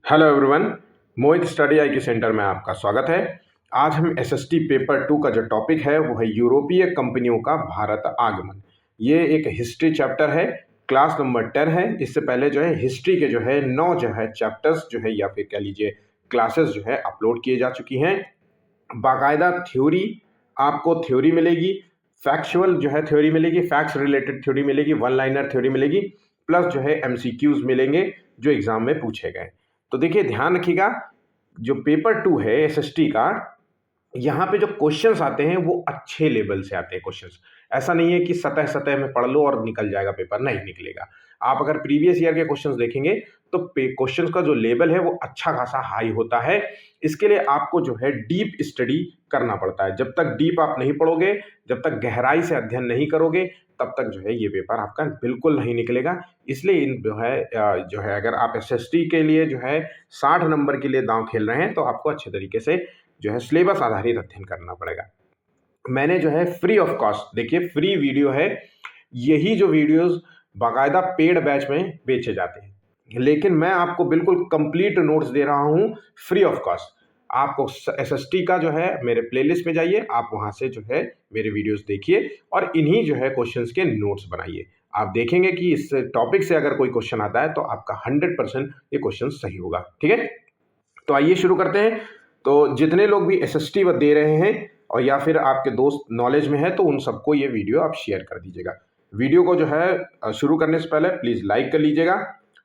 Hello everyone. Mohit study I के centre में आपका स्वागत है। आज हम एसएसटी पेपर 2 का जो टॉपिक है वो है यूरोपीय कंपनियों का भारत आगमन। ये एक हिस्ट्री चैप्टर है, क्लास नंबर 10 है। इससे पहले जो है हिस्ट्री के जो है 9 जो है चैप्टर्स जो है या फिर कह लीजिए क्लासेस जो है अपलोड किए जा चुकी हैं। बाकायदा थ्योरी, आपको थ्योरी मिलेगी, फैक्चुअल जो है थ्योरी मिलेगी, फैक्ट्स रिलेटेड थ्योरी मिलेगी, वन लाइनर थ्योरी मिलेगी, प्लस जो है एमसीक्यूज मिलेंगे जो एग्जाम में पूछे गए। तो देखिए ध्यान रखिएगा, जो पेपर 2 है एसएसटी का, यहाँ पे जो क्वेश्चंस आते हैं वो अच्छे लेवल से आते हैं क्वेश्चंस। ऐसा नहीं है कि सतह सतह में पढ़ लो और निकल जाएगा पेपर, नहीं निकलेगा। आप अगर प्रीवियस ईयर के क्वेश्चंस देखेंगे तो क्वेश्चंस का जो लेवल है वो अच्छा खासा हाई होता है। इसके लिए आपको जो है डीप स्टडी करना पड़ता है। जब तक डीप आप नहीं पढ़ोगे, जब तक गहराई से अध्ययन नहीं करोगे, तब तक जो है ये पेपर आपका बिल्कुल नहीं निकलेगा। इसलिए इन जो है अगर आप एसएसटी के लिए जो है 60 नंबर के लिए दांव खेल रहे हैं तो आपको अच्छे तरीके से जो है सिलेबस आधारित अध्ययन करना पड़ेगा। मैंने जो है फ्री ऑफ कॉस्ट, देखिए फ्री वीडियो है, यही जो वीडियोस बाकायदा पेड बैच में बेचे जाते हैं, लेकिन मैं आपको बिल्कुल कंप्लीट नोट्स दे रहा हूं फ्री ऑफ कॉस्ट। आपको एसएसटी का जो है मेरे प्लेलिस्ट में जाइए, आप वहां से जो है मेरे वीडियोस देखिए और इन्हीं जो है क्वेश्चंस के नोट्स बनाइए। आप देखेंगे कि इस टॉपिक से अगर कोई क्वेश्चन आता है तो आपका 100% ये क्वेश्चन सही होगा। ठीक है, तो आइए शुरू करते हैं। तो जितने लोग भी एसएसटी दे रहे हैं और या फिर आपके दोस्त नॉलेज में है तो उन सबको ये वीडियो आप शेयर कर दीजिएगा। वीडियो को जो है शुरू करने से पहले प्लीज़ लाइक कर लीजिएगा।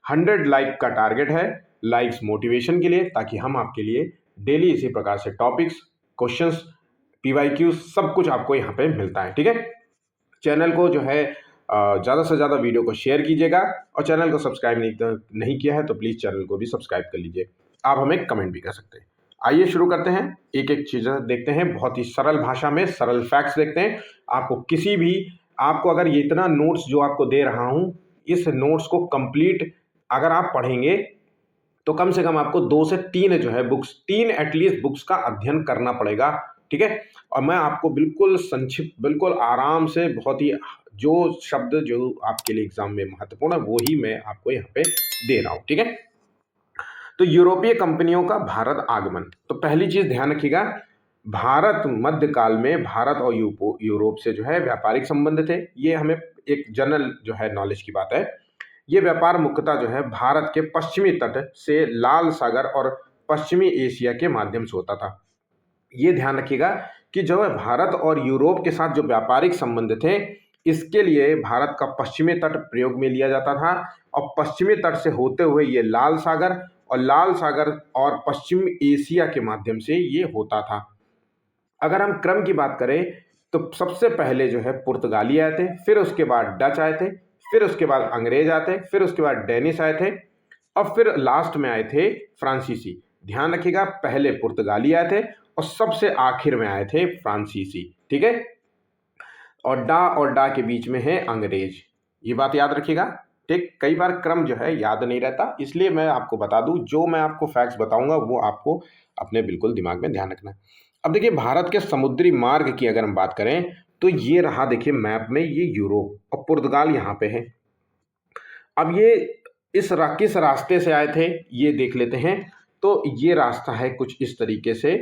100 लाइक का टारगेट है, लाइक्स मोटिवेशन के लिए, ताकि हम आपके लिए डेली इसी प्रकार से टॉपिक्स, क्वेश्चंस, पीवाईक्यूज सब कुछ आपको यहाँ पे मिलता है। ठीक है, चैनल को जो है ज़्यादा से ज़्यादा वीडियो को शेयर कीजिएगा और चैनल को सब्सक्राइब नहीं किया है तो प्लीज़ चैनल को भी सब्सक्राइब कर लीजिए। आप हमें कमेंट भी कर सकते हैं। आइए शुरू करते हैं, एक एक चीज़ें देखते हैं, बहुत ही सरल भाषा में सरल फैक्ट्स देखते हैं। आपको किसी भी, आपको अगर ये इतना नोट्स जो आपको दे रहा हूँ, इस नोट्स को कंप्लीट अगर आप पढ़ेंगे तो कम से कम आपको 2 से 3 जो है बुक्स, 3 एटलीस्ट बुक्स का अध्ययन करना पड़ेगा। ठीक है, और मैं आपको बिल्कुल संक्षिप्त, बिल्कुल आराम से, बहुत ही जो शब्द जो आपके लिए एग्जाम में महत्वपूर्ण है वो ही मैं आपको यहाँ पे दे रहा हूँ। ठीक है, तो यूरोपीय कंपनियों का भारत आगमन, तो पहली चीज ध्यान रखिएगा, भारत मध्यकाल में भारत और यूरोप से जो है व्यापारिक संबंध थे। ये हमें एक जनरल जो है नॉलेज की बात है। ये व्यापार मुख्यतः जो है भारत के पश्चिमी तट से लाल सागर और पश्चिमी एशिया के माध्यम से होता था। ये ध्यान रखिएगा कि जो है भारत और यूरोप के साथ जो व्यापारिक संबंध थे, इसके लिए भारत का पश्चिमी तट प्रयोग में लिया जाता था और पश्चिमी तट से होते हुए ये लाल सागर और लाल सागर और पश्चिम एशिया के माध्यम से ये होता था। अगर हम क्रम की बात करें तो सबसे पहले जो है पुर्तगाली आए थे, फिर उसके बाद डच आए थे, फिर उसके बाद अंग्रेज आए थे, फिर उसके बाद डेनिश आए थे और फिर लास्ट में आए थे फ्रांसीसी। ध्यान रखिएगा, पहले पुर्तगाली आए थे और सबसे आखिर में आए थे फ्रांसीसी। ठीक है, और डा के बीच में है अंग्रेज, ये बात याद रखिएगा। ठीक, कई बार क्रम जो है याद नहीं रहता, इसलिए मैं आपको बता दूं, जो मैं आपको फैक्ट्स बताऊंगा वो आपको अपने बिल्कुल दिमाग में ध्यान रखना है। अब देखिए भारत के समुद्री मार्ग की अगर हम बात करें तो ये रहा, देखिए मैप में ये यूरोप और पुर्तगाल यहाँ पे है। अब ये किस रास्ते से आए थे ये देख लेते हैं। तो ये रास्ता है कुछ इस तरीके से,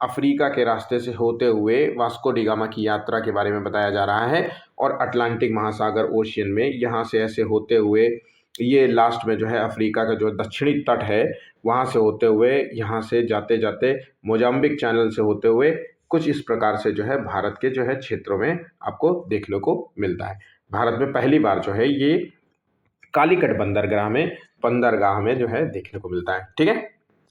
अफ्रीका के रास्ते से होते हुए वास्को डी गामा की यात्रा के बारे में बताया जा रहा है और अटलांटिक महासागर ओशियन में यहाँ से ऐसे होते हुए ये लास्ट में जो है अफ्रीका का जो दक्षिणी तट है वहाँ से होते हुए यहाँ से जाते जाते मोजाम्बिक चैनल से होते हुए कुछ इस प्रकार से जो है भारत के जो है क्षेत्रों में आपको देखने को मिलता है। भारत में पहली बार जो है ये कालीकट बंदरगाह में जो है देखने को मिलता है। ठीक है,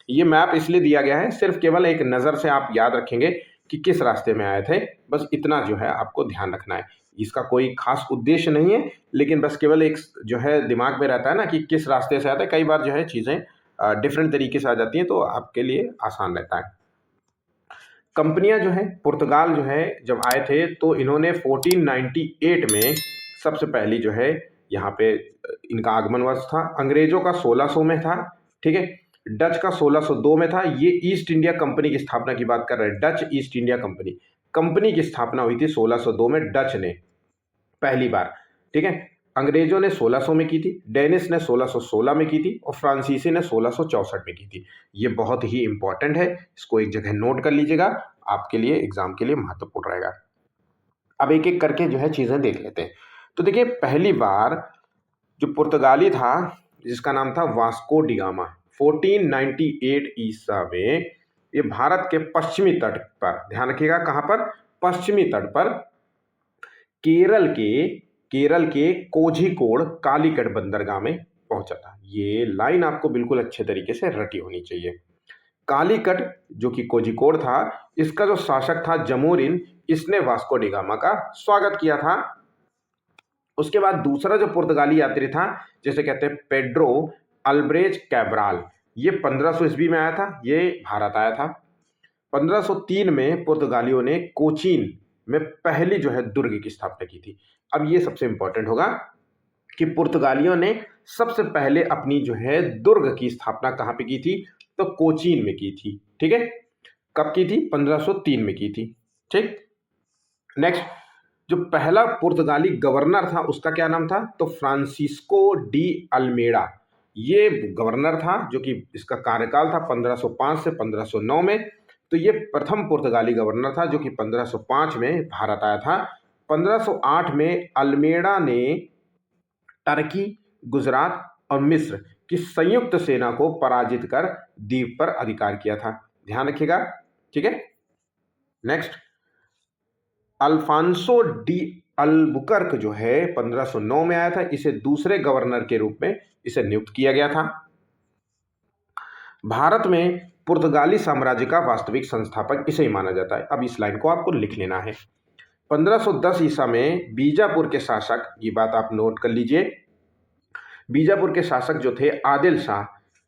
ये मैप इसलिए दिया गया है, सिर्फ केवल एक नज़र से आप याद रखेंगे कि किस रास्ते में आए थे, बस इतना जो है आपको ध्यान रखना है। इसका कोई खास उद्देश्य नहीं है, लेकिन बस केवल एक जो है दिमाग में रहता है ना कि किस रास्ते से आते हैं। कई बार जो है चीज़ें डिफरेंट तरीके से आ जाती हैं तो आपके लिए आसान रहता है। कंपनियां जो है, पुर्तगाल जो है जब आए थे तो इन्होंने 1498 में सबसे पहली जो है यहाँ पे इनका आगमन वर्ष था। अंग्रेजों का 1600 में था। ठीक है, डच का 1602 में था। ये ईस्ट इंडिया कंपनी की स्थापना की बात कर रहे हैं, डच ईस्ट इंडिया कंपनी की स्थापना हुई थी 1602 में डच ने पहली बार। ठीक है, अंग्रेजों ने 1600 में की थी, डेनिस ने 1616 में की थी और फ्रांसीसी ने 1664 में की थी। ये बहुत ही इंपॉर्टेंट है, इसको एक जगह नोट कर लीजिएगा, आपके लिए एग्जाम के लिए महत्वपूर्ण रहेगा। अब एक एक करके जो है चीजें देख लेते हैं। तो देखिए, पहली बार जो पुर्तगाली था जिसका नाम था वास्को डिगामा, 1498 ईसा में ये भारत के पश्चिमी तट पर, ध्यान रखिएगा कहां पर, पश्चिमी तट पर केरल के कोझिकोड कालीकट बंदरगाह में पहुंचा था। ये लाइन आपको बिल्कुल अच्छे तरीके से रटी होनी चाहिए। कालीकट जो कि कोझिकोड था, इसका जो शासक था जमोरिन, इसने वास्को डिगामा का स्वागत किया था। उसके बाद दूसरा जो पुर्तगाली यात्री था, जिसे कहते हैं पेड्रो अल्ब्रेज कैब्राल, ये 1500 ईस्वी में आया था, ये भारत आया था। 1503 में पुर्तगालियों ने कोचीन में पहली जो है दुर्ग की स्थापना की थी। अब ये सबसे इंपॉर्टेंट होगा कि पुर्तगालियों ने सबसे पहले अपनी जो है दुर्ग की स्थापना कहां पे की थी, तो कोचीन में की थी। ठीक है, कब की थी, 1503 में की थी। ठीक, नेक्स्ट, जो पहला पुर्तगाली गवर्नर था उसका क्या नाम था, तो फ्रांसिस्को डी अल्मेडा, ये गवर्नर था, जो कि इसका कार्यकाल था 1505 से 1509 में। तो ये प्रथम पुर्तगाली गवर्नर था जो कि 1505 में भारत आया था। 1508 में अल्मेडा ने टर्की, गुजरात और मिस्र की संयुक्त सेना को पराजित कर द्वीप पर अधिकार किया था, ध्यान रखिएगा। ठीक है, नेक्स्ट, अल्फांसो डी अल्बुकर्क जो है 1509 में आया था, इसे दूसरे गवर्नर के रूप में इसे नियुक्त किया गया था। भारत में पुर्तगाली साम्राज्य का वास्तविक संस्थापक इसे ही माना जाता है। अब इस लाइन को आपको लिख लेना है। 1510 ईसा में बीजापुर के शासक, ये बात आप नोट कर लीजिए, बीजापुर के शासक जो थे आदिल शाह,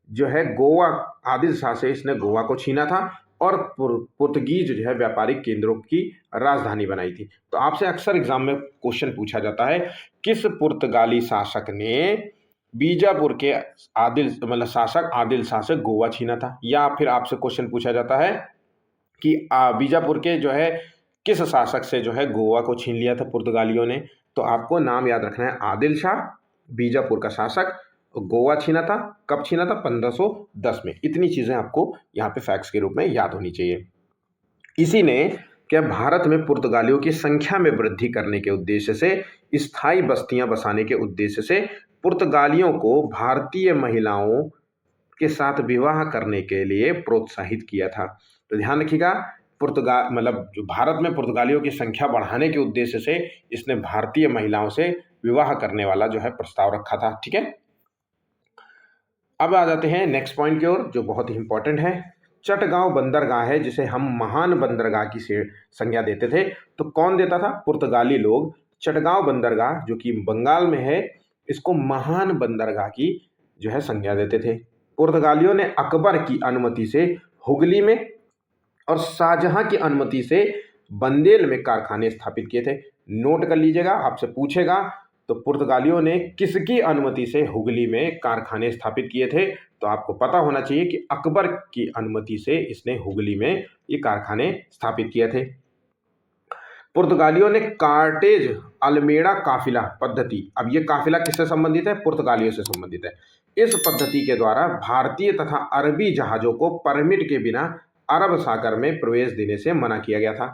जो है गोवा, आदिल शाह से इसने गोवा को छीना था और पुर्तगीज जो है व्यापारिक केंद्रों की राजधानी बनाई थी। तो आपसे अक्सर एग्जाम में क्वेश्चन पूछा जाता है, किस पुर्तगाली शासक ने बीजापुर के शासक आदिल शाह से गोवा छीना था, या फिर आपसे क्वेश्चन पूछा जाता है कि बीजापुर के जो है किस शासक से जो है गोवा को छीन लिया था पुर्तगालियों ने। तो आपको नाम याद रखना है, आदिल शाह, बीजापुर का शासक, गोवा छीना था, कब छीना था, 1510 में। इतनी चीजें आपको यहाँ पे फैक्ट्स के रूप में याद होनी चाहिए। इसी ने क्या भारत में पुर्तगालियों की संख्या में वृद्धि करने के उद्देश्य से, स्थायी बस्तियां बसाने के उद्देश्य से पुर्तगालियों को भारतीय महिलाओं के साथ विवाह करने के लिए प्रोत्साहित किया था। तो ध्यान रखिएगा, जो भारत में पुर्तगालियों की संख्या बढ़ाने के उद्देश्य से इसने भारतीय महिलाओं से विवाह करने वाला जो है प्रस्ताव रखा था। ठीक है, अब आ जाते हैं नेक्स्ट पॉइंट की ओर, जो बहुत ही इंपॉर्टेंट है। चटगांव बंदरगाह है जिसे हम महान बंदरगाह की संज्ञा देते थे, तो कौन देता था, पुर्तगाली लोग। चटगांव बंदरगाह जो कि बंगाल में है, इसको महान बंदरगाह की जो है संज्ञा देते थे। पुर्तगालियों ने अकबर की अनुमति से हुगली में और शाहजहां की अनुमति से बंदेल में कारखाने स्थापित किए थे। नोट कर लीजिएगा, आपसे पूछेगा, तो पुर्तगालियों ने किसकी अनुमति से हुगली में कारखाने स्थापित किए थे, तो आपको पता होना चाहिए कि अकबर की अनुमति से इसने हुगली में ये कारखाने स्थापित किए थे। पुर्तगालियों ने कार्टेज अल्मेडा काफिला पद्धति, अब ये काफिला किससे संबंधित है, पुर्तगालियों से संबंधित है। इस पद्धति के द्वारा भारतीय तथा अरबी जहाजों को परमिट के बिना अरब सागर में प्रवेश देने से मना किया गया था।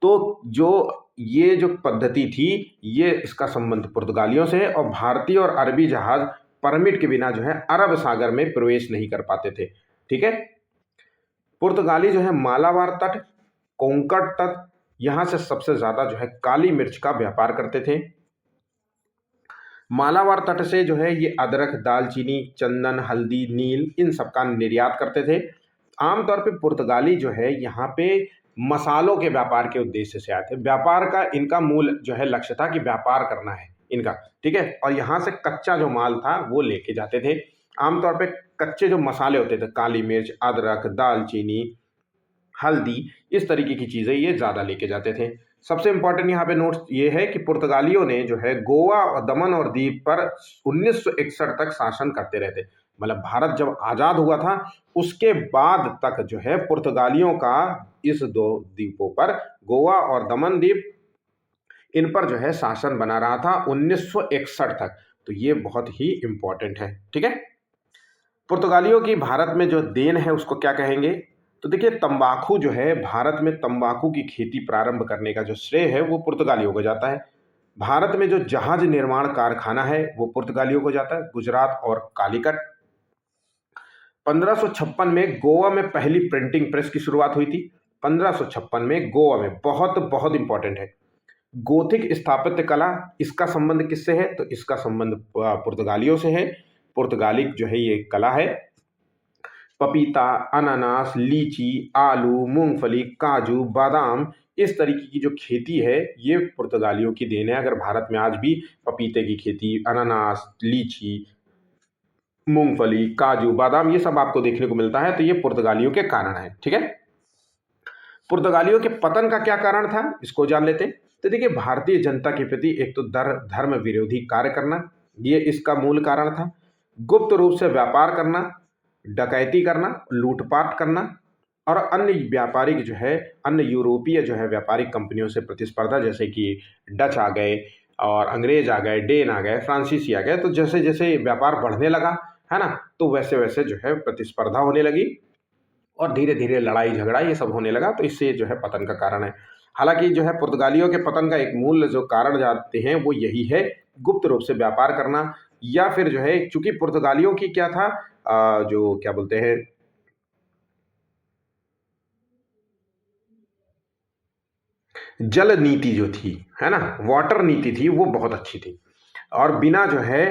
तो ये जो पद्धति थी, ये इसका संबंध पुर्तगालियों से है और भारतीय और अरबी जहाज परमिट के बिना जो है अरब सागर में प्रवेश नहीं कर पाते थे। ठीक है, पुर्तगाली जो है मालाबार तट, कोंकण तट, यहां से सबसे ज्यादा जो है काली मिर्च का व्यापार करते थे। मालाबार तट से जो है ये अदरक, दालचीनी, चंदन, हल्दी, नील, इन सब का निर्यात करते थे। आमतौर पे पुर्तगाली जो है यहाँ पे मसालों के व्यापार के उद्देश्य से आए थे। व्यापार का इनका मूल जो है लक्ष्य था कि व्यापार करना है इनका, ठीक है, और यहाँ से कच्चा जो माल था वो लेके जाते थे। आमतौर पे कच्चे जो मसाले होते थे, काली मिर्च, अदरक, दालचीनी, हल्दी, इस तरीके की चीजें ये ज्यादा लेके जाते थे। सबसे इंपॉर्टेंट यहाँ पे नोट्स ये है कि पुर्तगालियों ने जो है गोवा और दमन और दीव पर 1961 तक शासन करते रहते, मतलब भारत जब आजाद हुआ था उसके बाद तक जो है पुर्तगालियों का इस दो द्वीपों पर, गोवा और दमन द्वीप, इन पर जो है शासन बना रहा था 1961 तक। तो ये बहुत ही इंपॉर्टेंट है, ठीक है। पुर्तगालियों की भारत में जो देन है उसको क्या कहेंगे? तो देखिए, तंबाकू जो है, भारत में तंबाकू की खेती प्रारंभ करने का जो श्रेय है वो पुर्तगालियों को जाता है। भारत में जो जहाज निर्माण कारखाना है वो पुर्तगालियों को जाता है, गुजरात और कालीकट। 1556 में गोवा में पहली प्रिंटिंग प्रेस की शुरुआत हुई थी। 1556 में गोवा में, बहुत बहुत इंपॉर्टेंट है। गोथिक स्थापत्य कला, इसका संबंध किससे है? तो इसका संबंध पुर्तगालियों से है। पुर्तगालिक जो है ये कला है। पपीता, अनानास, लीची, आलू, मूंगफली, काजू, बादाम, इस तरीके की जो खेती है ये पुर्तगालियों की देन है। अगर भारत में आज भी पपीते की खेती, अनानास, लीची, मूंगफली, काजू, बादाम, ये सब आपको देखने को मिलता है, तो ये पुर्तगालियों के कारण है, ठीक है। पुर्तगालियों के पतन का क्या कारण था, इसको जान लेते हैं। तो देखिए, भारतीय जनता के प्रति एक तो धर्म विरोधी कार्य करना, ये इसका मूल कारण था। गुप्त रूप से व्यापार करना, डकैती करना, लूटपाट करना, और अन्य व्यापारिक जो है, अन्य यूरोपीय जो है व्यापारिक कंपनियों से प्रतिस्पर्धा, जैसे कि डच आ गए और अंग्रेज आ गए, डेन आ गए, फ्रांसीसी आ गए। तो जैसे जैसे व्यापार बढ़ने लगा, है ना, तो वैसे वैसे जो है प्रतिस्पर्धा होने लगी और धीरे धीरे लड़ाई झगड़ा ये सब होने लगा। तो इससे जो है पतन का कारण है। हालांकि जो है पुर्तगालियों के पतन का एक मूल जो कारण जानते हैं वो यही है, गुप्त रूप से व्यापार करना, या फिर जो है, चूंकि पुर्तगालियों की क्या था, जो क्या बोलते हैं, जल नीति जो थी, है ना, वाटर नीति थी, वो बहुत अच्छी थी। और बिना जो है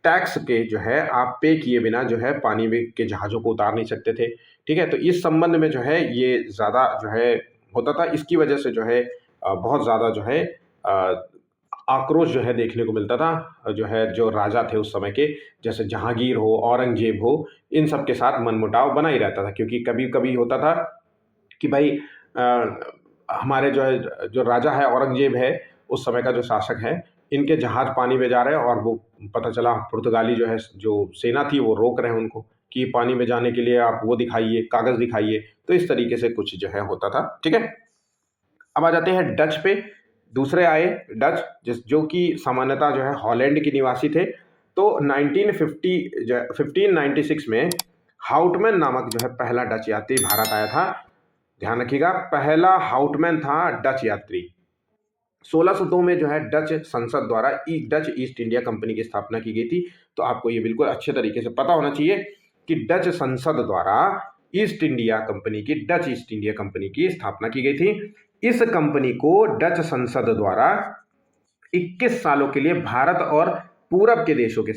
टैक्स के जो है, आप पे किए बिना जो है पानी में के जहाज़ों को उतार नहीं सकते थे, ठीक है। तो इस संबंध में जो है ये ज़्यादा जो है होता था। इसकी वजह से जो है बहुत ज़्यादा जो है अ, आक्रोश जो है देखने को मिलता था, जो है जो राजा थे उस समय के, जैसे जहांगीर हो, औरंगजेब हो, इन सब के साथ मनमुटाव बना ही रहता था। क्योंकि कभी कभी होता था कि भाई हमारे जो है, जो राजा है औरंगजेब है, उस समय का जो शासक है, इनके जहाज पानी में जा रहे हैं और वो पता चला पुर्तगाली जो है, जो सेना थी, वो रोक रहे हैं उनको कि पानी में जाने के लिए आप वो दिखाइए, कागज दिखाइए। तो इस तरीके से कुछ जो है होता था, ठीक है। अब आ जाते हैं डच पे। दूसरे आए डच, जो कि सामान्यतः जो है हॉलैंड के निवासी थे। तो 1950 1596 में हाउटमैन नामक जो है पहला डच यात्री भारत आया था। ध्यान रखिएगा, पहला हाउटमैन था डच यात्री। 1602 में जो है डच संसद द्वारा डच ईस्ट इंडिया कंपनी की स्थापना की गई थी। तो आपको ये बिल्कुल अच्छे तरीके से पता होना चाहिए कि डच संसद द्वारा डच ईस्ट इंडिया कंपनी की स्थापना की गई थी। इस कंपनी को डच संसद द्वारा 21 सालों के लिए भारत और पूर्व के देशों के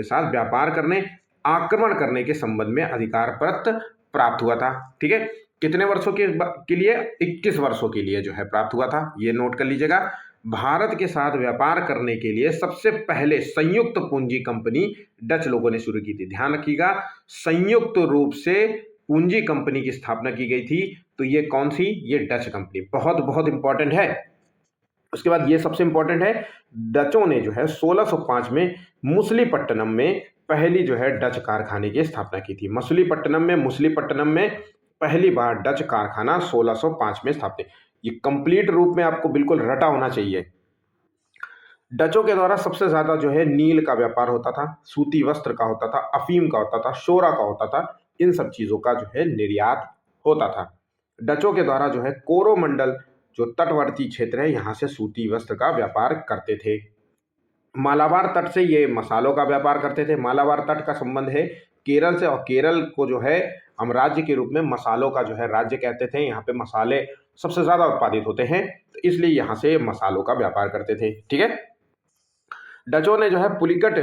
साथ व्यापार करने, आक्रमण करने के संबंध में अधिकार पत्र प्राप्त हुआ था, ठीक है। कितने वर्षों के लिए? 21 वर्षों के लिए जो है प्राप्त हुआ था, ये नोट कर लीजिएगा। भारत के साथ व्यापार करने के लिए सबसे पहले संयुक्त पूंजी कंपनी डच लोगों ने शुरू की थी। ध्यान रखिएगा, संयुक्त रूप से पूंजी कंपनी की स्थापना की गई थी। तो ये कौन सी? ये डच कंपनी, बहुत बहुत इंपॉर्टेंट है। उसके बाद ये सबसे इंपॉर्टेंट है, डचों ने जो है 1605 में मुसलीपट्टनम में पहली जो है डच कारखाने की स्थापना की थी। मुसलीपट्टनम में पहली बार डच कारखाना 1605 में स्थापित। ये कंप्लीट रूप में आपको बिल्कुल रटा होना चाहिए। डचों के द्वारा सबसे ज्यादा जो है नील का व्यापार होता था, सूती वस्त्र का होता था, अफीम का होता था, शोरा का होता था। इन सब चीजों का जो है निर्यात होता था। डचों के द्वारा जो है कोरोमंडल, जो तटवर्ती क्षेत्र है, यहाँ से सूती वस्त्र का व्यापार करते थे। मालाबार तट से ये मसालों का व्यापार करते थे। मालाबार तट का संबंध है केरल से, और केरल को जो है हम राज्य के रूप में मसालों का जो है राज्य कहते थे। यहाँ पे मसाले सबसे ज्यादा उत्पादित होते हैं, तो इसलिए यहाँ से मसालों का व्यापार करते थे, ठीक है। डचों ने जो है पुलिकट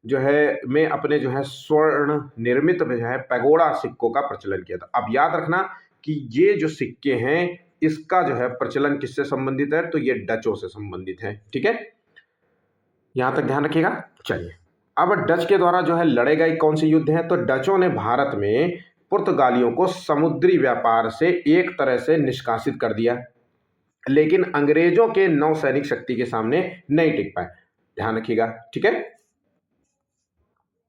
जो है में अपने जो है स्वर्ण निर्मित में जो है पैगोडा सिक्कों का प्रचलन किया था। अब याद रखना कि ये जो सिक्के हैं, इसका जो है प्रचलन किससे संबंधित है? तो ये डचों से संबंधित है, ठीक है। यहां तक ध्यान रखिएगा। चलिए, अब डच के द्वारा जो है लड़े गए कौन से युद्ध हैं? तो डचों ने भारत में पुर्तगालियों को समुद्री व्यापार से एक तरह से निष्कासित कर दिया, लेकिन अंग्रेजों के नौसैनिक शक्ति के सामने नहीं टिक पाए। ध्यान रखिएगा, ठीक है।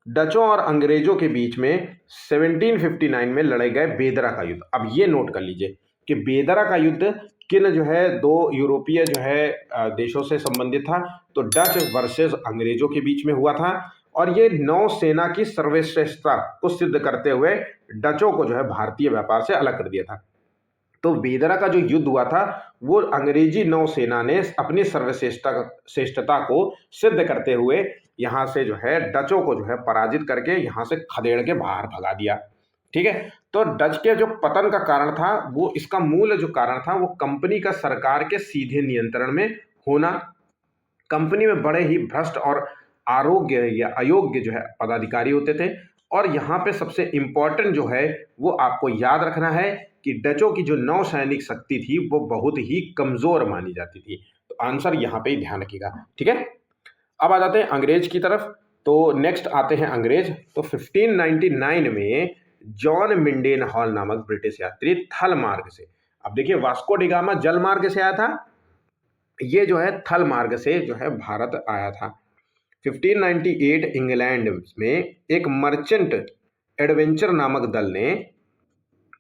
डचों और अंग्रेजों के बीच में 1759 में लड़े गए बेदरा का युद्ध। अब ये नोट कर लीजिए कि बेदरा का युद्ध किन जो है दो यूरोपीय जो है देशों से संबंधित था, तो डच वर्सेस अंग्रेजों के बीच में हुआ था। और ये नौसेना की सर्वश्रेष्ठता को सिद्ध करते हुए डचों को जो है भारतीय व्यापार से अलग कर दिया था। तो बेदरा का जो युद्ध हुआ था वो अंग्रेजी नौसेना ने अपनी श्रेष्ठता को सिद्ध करते हुए यहाँ से जो है डचों को जो है पराजित करके यहाँ से खदेड़ के बाहर भगा दिया। ठीक है, तो डच के जो पतन का कारण था, वो इसका मूल जो कारण था वो कंपनी का सरकार के सीधे नियंत्रण में होना, कंपनी में बड़े ही भ्रष्ट और आरोग्य या अयोग्य जो है पदाधिकारी होते थे। और यहाँ पे सबसे इंपॉर्टेंट जो है वो आपको याद रखना है कि डचों की जो नौसैनिक शक्ति थी वो बहुत ही कमजोर मानी जाती थी। तो आंसर यहाँ पे ही ध्यान रखिएगा। ठीक है, अब आ जाते हैं अंग्रेज की तरफ। तो नेक्स्ट आते हैं अंग्रेज। तो 1599 में जॉन मिंडेन हॉल नामक ब्रिटिश यात्री थल मार्ग से, अब देखिए वास्को डिगामा जल मार्ग से आया था, ये जो है थल मार्ग से जो है भारत आया था। 1598 इंग्लैंड में एक मर्चेंट एडवेंचर नामक दल ने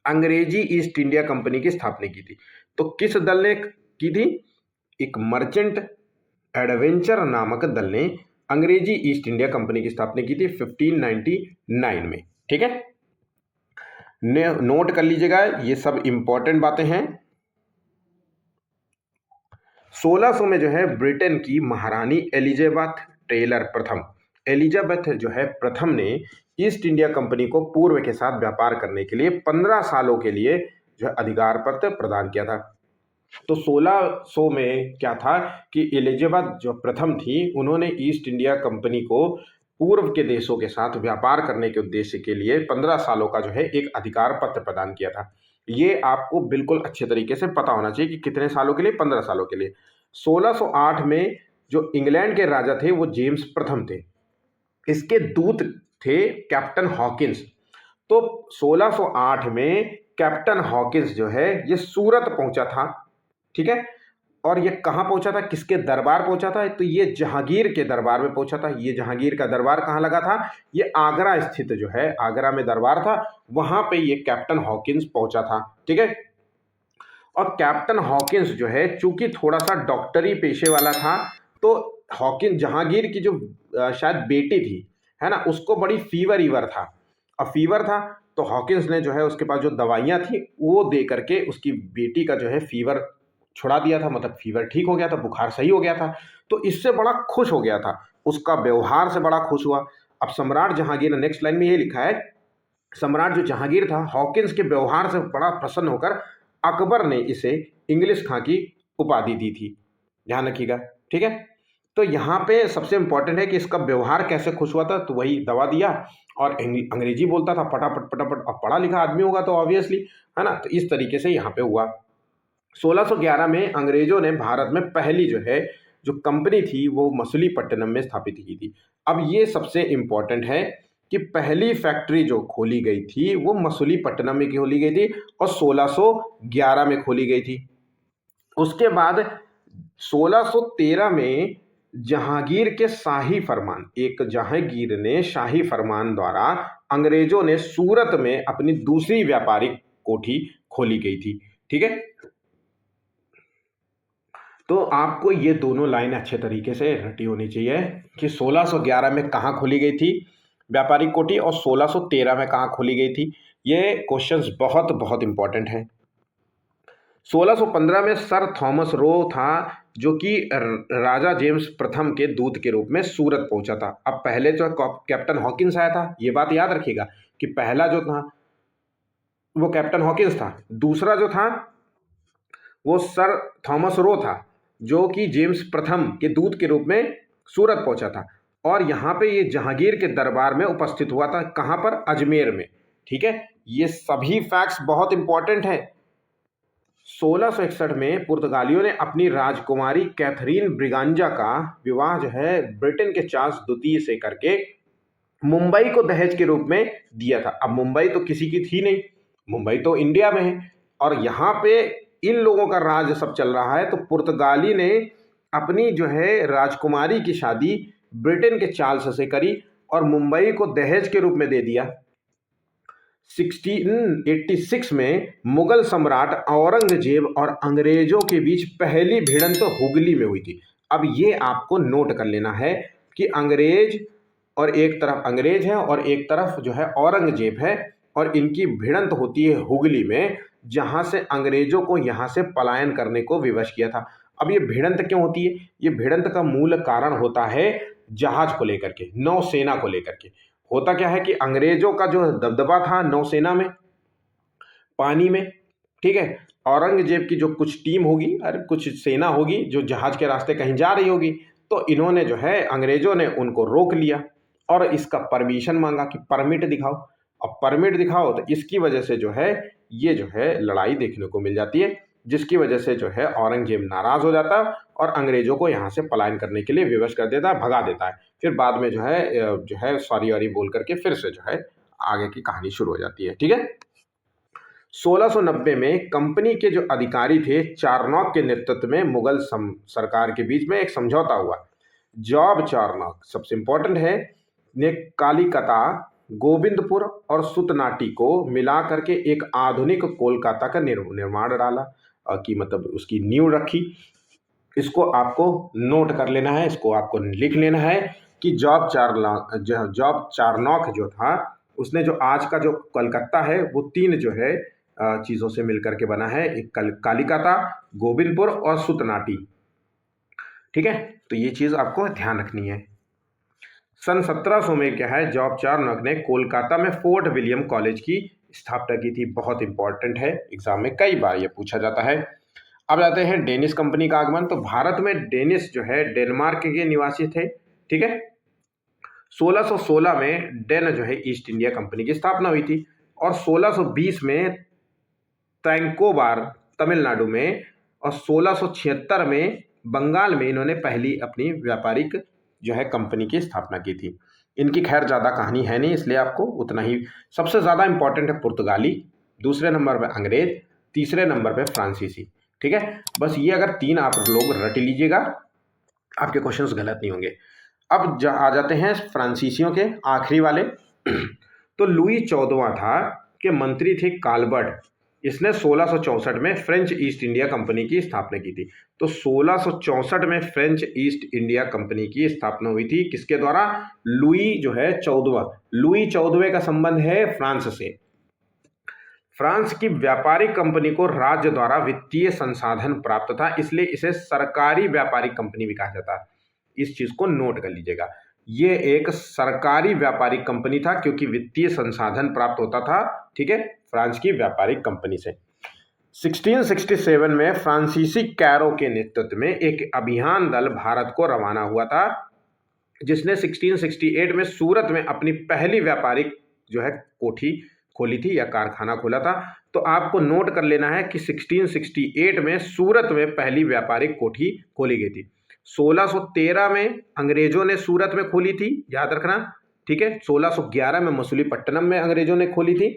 अंग्रेजी ईस्ट इंडिया कंपनी की स्थापना की थी। तो किस दल ने की थी? एक मर्चेंट एडवेंचर नामक दल ने अंग्रेजी ईस्ट इंडिया कंपनी की स्थापना की थी 1599 में। ठीक है, नोट कर लीजिएगा, ये सब इंपॉर्टेंट बातें हैं। 1600 में जो है ब्रिटेन की महारानी एलिजाबेथ टेलर प्रथम, एलिजाबेथ जो है प्रथम ने ईस्ट इंडिया कंपनी को पूर्व के साथ व्यापार करने के लिए 15 सालों के लिए जो है अधिकार पत्र प्रदान किया था। तो 1600 में क्या था कि एलिजाबेथ जो प्रथम थी, उन्होंने ईस्ट इंडिया कंपनी को पूर्व के देशों के साथ व्यापार करने के उद्देश्य के लिए 15 सालों का जो है एक अधिकार पत्र प्रदान किया था। ये आपको बिल्कुल अच्छे तरीके से पता होना चाहिए कि कितने सालों के लिए, 15 सालों के लिए। 1608 में जो इंग्लैंड के राजा थे वो जेम्स प्रथम थे, इसके दूत थे कैप्टन हॉकिंस। तो 1608 में कैप्टन हॉकिंस जो है ये सूरत पहुंचा था। ठीक है, और ये कहाँ पहुंचा था, किसके दरबार पहुंचा था? तो ये जहांगीर के दरबार में पहुंचा था। ये जहांगीर का दरबार कहाँ लगा था? ये आगरा स्थित जो है, आगरा में दरबार था, वहां पे ये कैप्टन हॉकिंस पहुंचा था। ठीक है, और कैप्टन हॉकिंस जो है चूंकि थोड़ा सा डॉक्टरी पेशे वाला था, तो हॉकिंस जहांगीर की जो शायद बेटी थी, है ना, उसको बड़ी फीवर था, और फीवर था तो हॉकिंस ने जो है उसके पास जो दवाइयाँ थी वो दे करके उसकी बेटी का जो है फीवर छुड़ा दिया था, मतलब फीवर ठीक हो गया था, बुखार सही हो गया था। तो इससे बड़ा खुश हो गया था, उसका व्यवहार से बड़ा खुश हुआ। अब सम्राट जहांगीर ने नेक्स्ट लाइन में ये लिखा है, सम्राट जो जहांगीर था हॉकिंस के व्यवहार से बड़ा प्रसन्न होकर अकबर ने इसे इंग्लिश खां की उपाधि दी थी। ध्यान रखिएगा। ठीक है, तो यहाँ पे सबसे इंपॉर्टेंट है कि इसका व्यवहार कैसे खुश हुआ था, तो वही दवा दिया और अंग्रेजी बोलता था फटाफट फटाफट। अब पढ़ा लिखा आदमी होगा तो ऑब्वियसली, है ना, तो इस तरीके से यहाँ पे हुआ। 1611 में अंग्रेजों ने भारत में पहली जो है जो कंपनी थी वो मछलीपट्टनम में स्थापित की थी। अब ये सबसे इंपॉर्टेंट है कि पहली फैक्ट्री जो खोली गई थी वो मछलीपट्टनम में खोली गई थी और 1611 में खोली गई थी। उसके बाद 1613 में जहांगीर के शाही फरमान, एक जहांगीर ने शाही फरमान द्वारा अंग्रेजों ने सूरत में अपनी दूसरी व्यापारिक कोठी खोली गई थी। ठीक है, तो आपको ये दोनों लाइन अच्छे तरीके से रटी होनी चाहिए कि 1611 में कहाँ खोली गई थी व्यापारिक कोठी और 1613 में कहाँ खोली गई थी। ये क्वेश्चंस बहुत बहुत इंपॉर्टेंट हैं। 1615 में सर थॉमस रो था जो कि राजा जेम्स प्रथम के दूत के रूप में सूरत पहुंचा था। अब पहले जो कैप्टन हॉकिंस आया था, ये बात याद रखिएगा कि पहला जो था वो कैप्टन हॉकिंस था, दूसरा जो था वो सर थॉमस रो था जो कि जेम्स प्रथम के दूत के रूप में सूरत पहुंचा था। और यहाँ पे ये जहांगीर के दरबार में उपस्थित हुआ था, कहाँ पर? अजमेर में। ठीक है, ये सभी फैक्ट्स बहुत इंपॉर्टेंट हैं। 1661 में पुर्तगालियों ने अपनी राजकुमारी कैथरीन ब्रिगांजा का विवाह जो है ब्रिटेन के चार्ल्स द्वितीय से करके मुंबई को दहेज के रूप में दिया था। अब मुंबई तो किसी की थी नहीं, मुंबई तो इंडिया में है, और यहाँ पे इन लोगों का राज सब चल रहा है। तो पुर्तगाली ने अपनी जो है राजकुमारी की शादी ब्रिटेन के चार्ल्स से करी और मुंबई को दहेज के रूप में दे दिया। 1686 में मुगल सम्राट औरंगजेब और अंग्रेजों के बीच पहली भिड़ंत हुगली में हुई थी। अब ये आपको नोट कर लेना है कि अंग्रेज और एक तरफ अंग्रेज है और एक तरफ जो है औरंगजेब है, और इनकी भिड़ंत होती है हुगली में, जहां से अंग्रेजों को यहां से पलायन करने को विवश किया था। अब ये भिड़ंत क्यों होती है? ये भिड़ंत का मूल कारण होता है जहाज को लेकर के, नौसेना को लेकर के। होता क्या है कि अंग्रेजों का जो दबदबा था नौसेना में, पानी में, ठीक है, औरंगजेब की जो कुछ टीम होगी और कुछ सेना होगी जो जहाज के रास्ते कहीं जा रही होगी, तो इन्होंने जो है अंग्रेजों ने उनको रोक लिया और इसका परमिशन मांगा कि परमिट दिखाओ। अब परमिट दिखाओ तो इसकी वजह से जो है ये जो है लड़ाई देखने को मिल जाती है, जिसकी वजह से जो है औरंगजेब नाराज हो जाता है और अंग्रेजों को यहाँ से पलायन करने के लिए विवश कर देता है, भगा देता है। फिर बाद में जो है सॉरी वॉरी बोल करके फिर से जो है आगे की कहानी शुरू हो जाती है। ठीक है, 1690 में कंपनी के जो अधिकारी थे चारनॉक के नेतृत्व में मुगल सरकार के बीच में एक समझौता हुआ। जॉब चारनॉक सबसे इंपॉर्टेंट है, ने कालिकता, गोविंदपुर और सुतनाटी को मिला करके एक आधुनिक कोलकाता का निर्माण डाला, कि मतलब उसकी नींव रखी। इसको आपको नोट कर लेना है, इसको आपको लिख लेना है कि जॉब चारनॉक जो था उसने जो आज का जो कलकत्ता है वो तीन जो है चीज़ों से मिलकर के बना है, एक कालिकता, गोविंदपुर और सुतनाटी। ठीक है, तो ये चीज़ आपको ध्यान रखनी है। सन 1700 में क्या है, जॉब चारनॉक ने कोलकाता में फोर्ट विलियम कॉलेज की स्थापना की थी। बहुत इंपॉर्टेंट है, एग्जाम में कई बार ये पूछा जाता है। अब आते हैं डेनिश कंपनी का आगमन। तो भारत में डेनिश जो है डेनमार्क के निवासी थे। ठीक है, 1616 में डेन जो है ईस्ट इंडिया कंपनी की स्थापना हुई थी और 1620 में तैंकोबार तमिलनाडु में और 1676 में बंगाल में इन्होंने पहली अपनी व्यापारिक जो है कंपनी की स्थापना की थी। इनकी खैर ज़्यादा कहानी है नहीं, इसलिए आपको उतना ही। सबसे ज़्यादा इंपॉर्टेंट है पुर्तगाली, दूसरे नंबर पे अंग्रेज, तीसरे नंबर पे फ्रांसीसी। ठीक है, बस ये अगर तीन आप लोग रट लीजिएगा आपके क्वेश्चंस गलत नहीं होंगे। अब आ जाते हैं फ्रांसीसियों के आखिरी वाले। तो लुई 14वां था के मंत्री थे काल्बर्ट। इसने 1664 में फ्रेंच ईस्ट इंडिया कंपनी की स्थापना की थी। तो 1664 में फ्रेंच ईस्ट इंडिया कंपनी की स्थापना हुई थी किसके द्वारा? लुई जो है 14वां। लुई 14वें का संबंध है फ्रांस से। फ्रांस की व्यापारिक कंपनी को राज्य द्वारा वित्तीय संसाधन प्राप्त था, इसलिए इसे सरकारी व्यापारिक कंपनी भी कहा जाता है। इस चीज को नोट कर लीजिएगा, ये एक सरकारी व्यापारिक कंपनी था क्योंकि वित्तीय संसाधन प्राप्त होता था, ठीक है, फ्रांस की व्यापारिक कंपनी से। 1667 में फ्रांसीसी कैरो के नेतृत्व में एक अभियान दल भारत को रवाना हुआ था, जिसने 1668 में सूरत में अपनी पहली व्यापारिक जो है कोठी खोली थी या कारखाना खोला था। तो आपको नोट कर लेना है कि 1668 में सूरत में पहली व्यापारिक कोठी खोली गई थी। 1613 में अंग्रेजों ने सूरत में खोली थी, याद रखना, ठीक है। 1611 में मसूलीपट्टनम में अंग्रेजों ने खोली थी।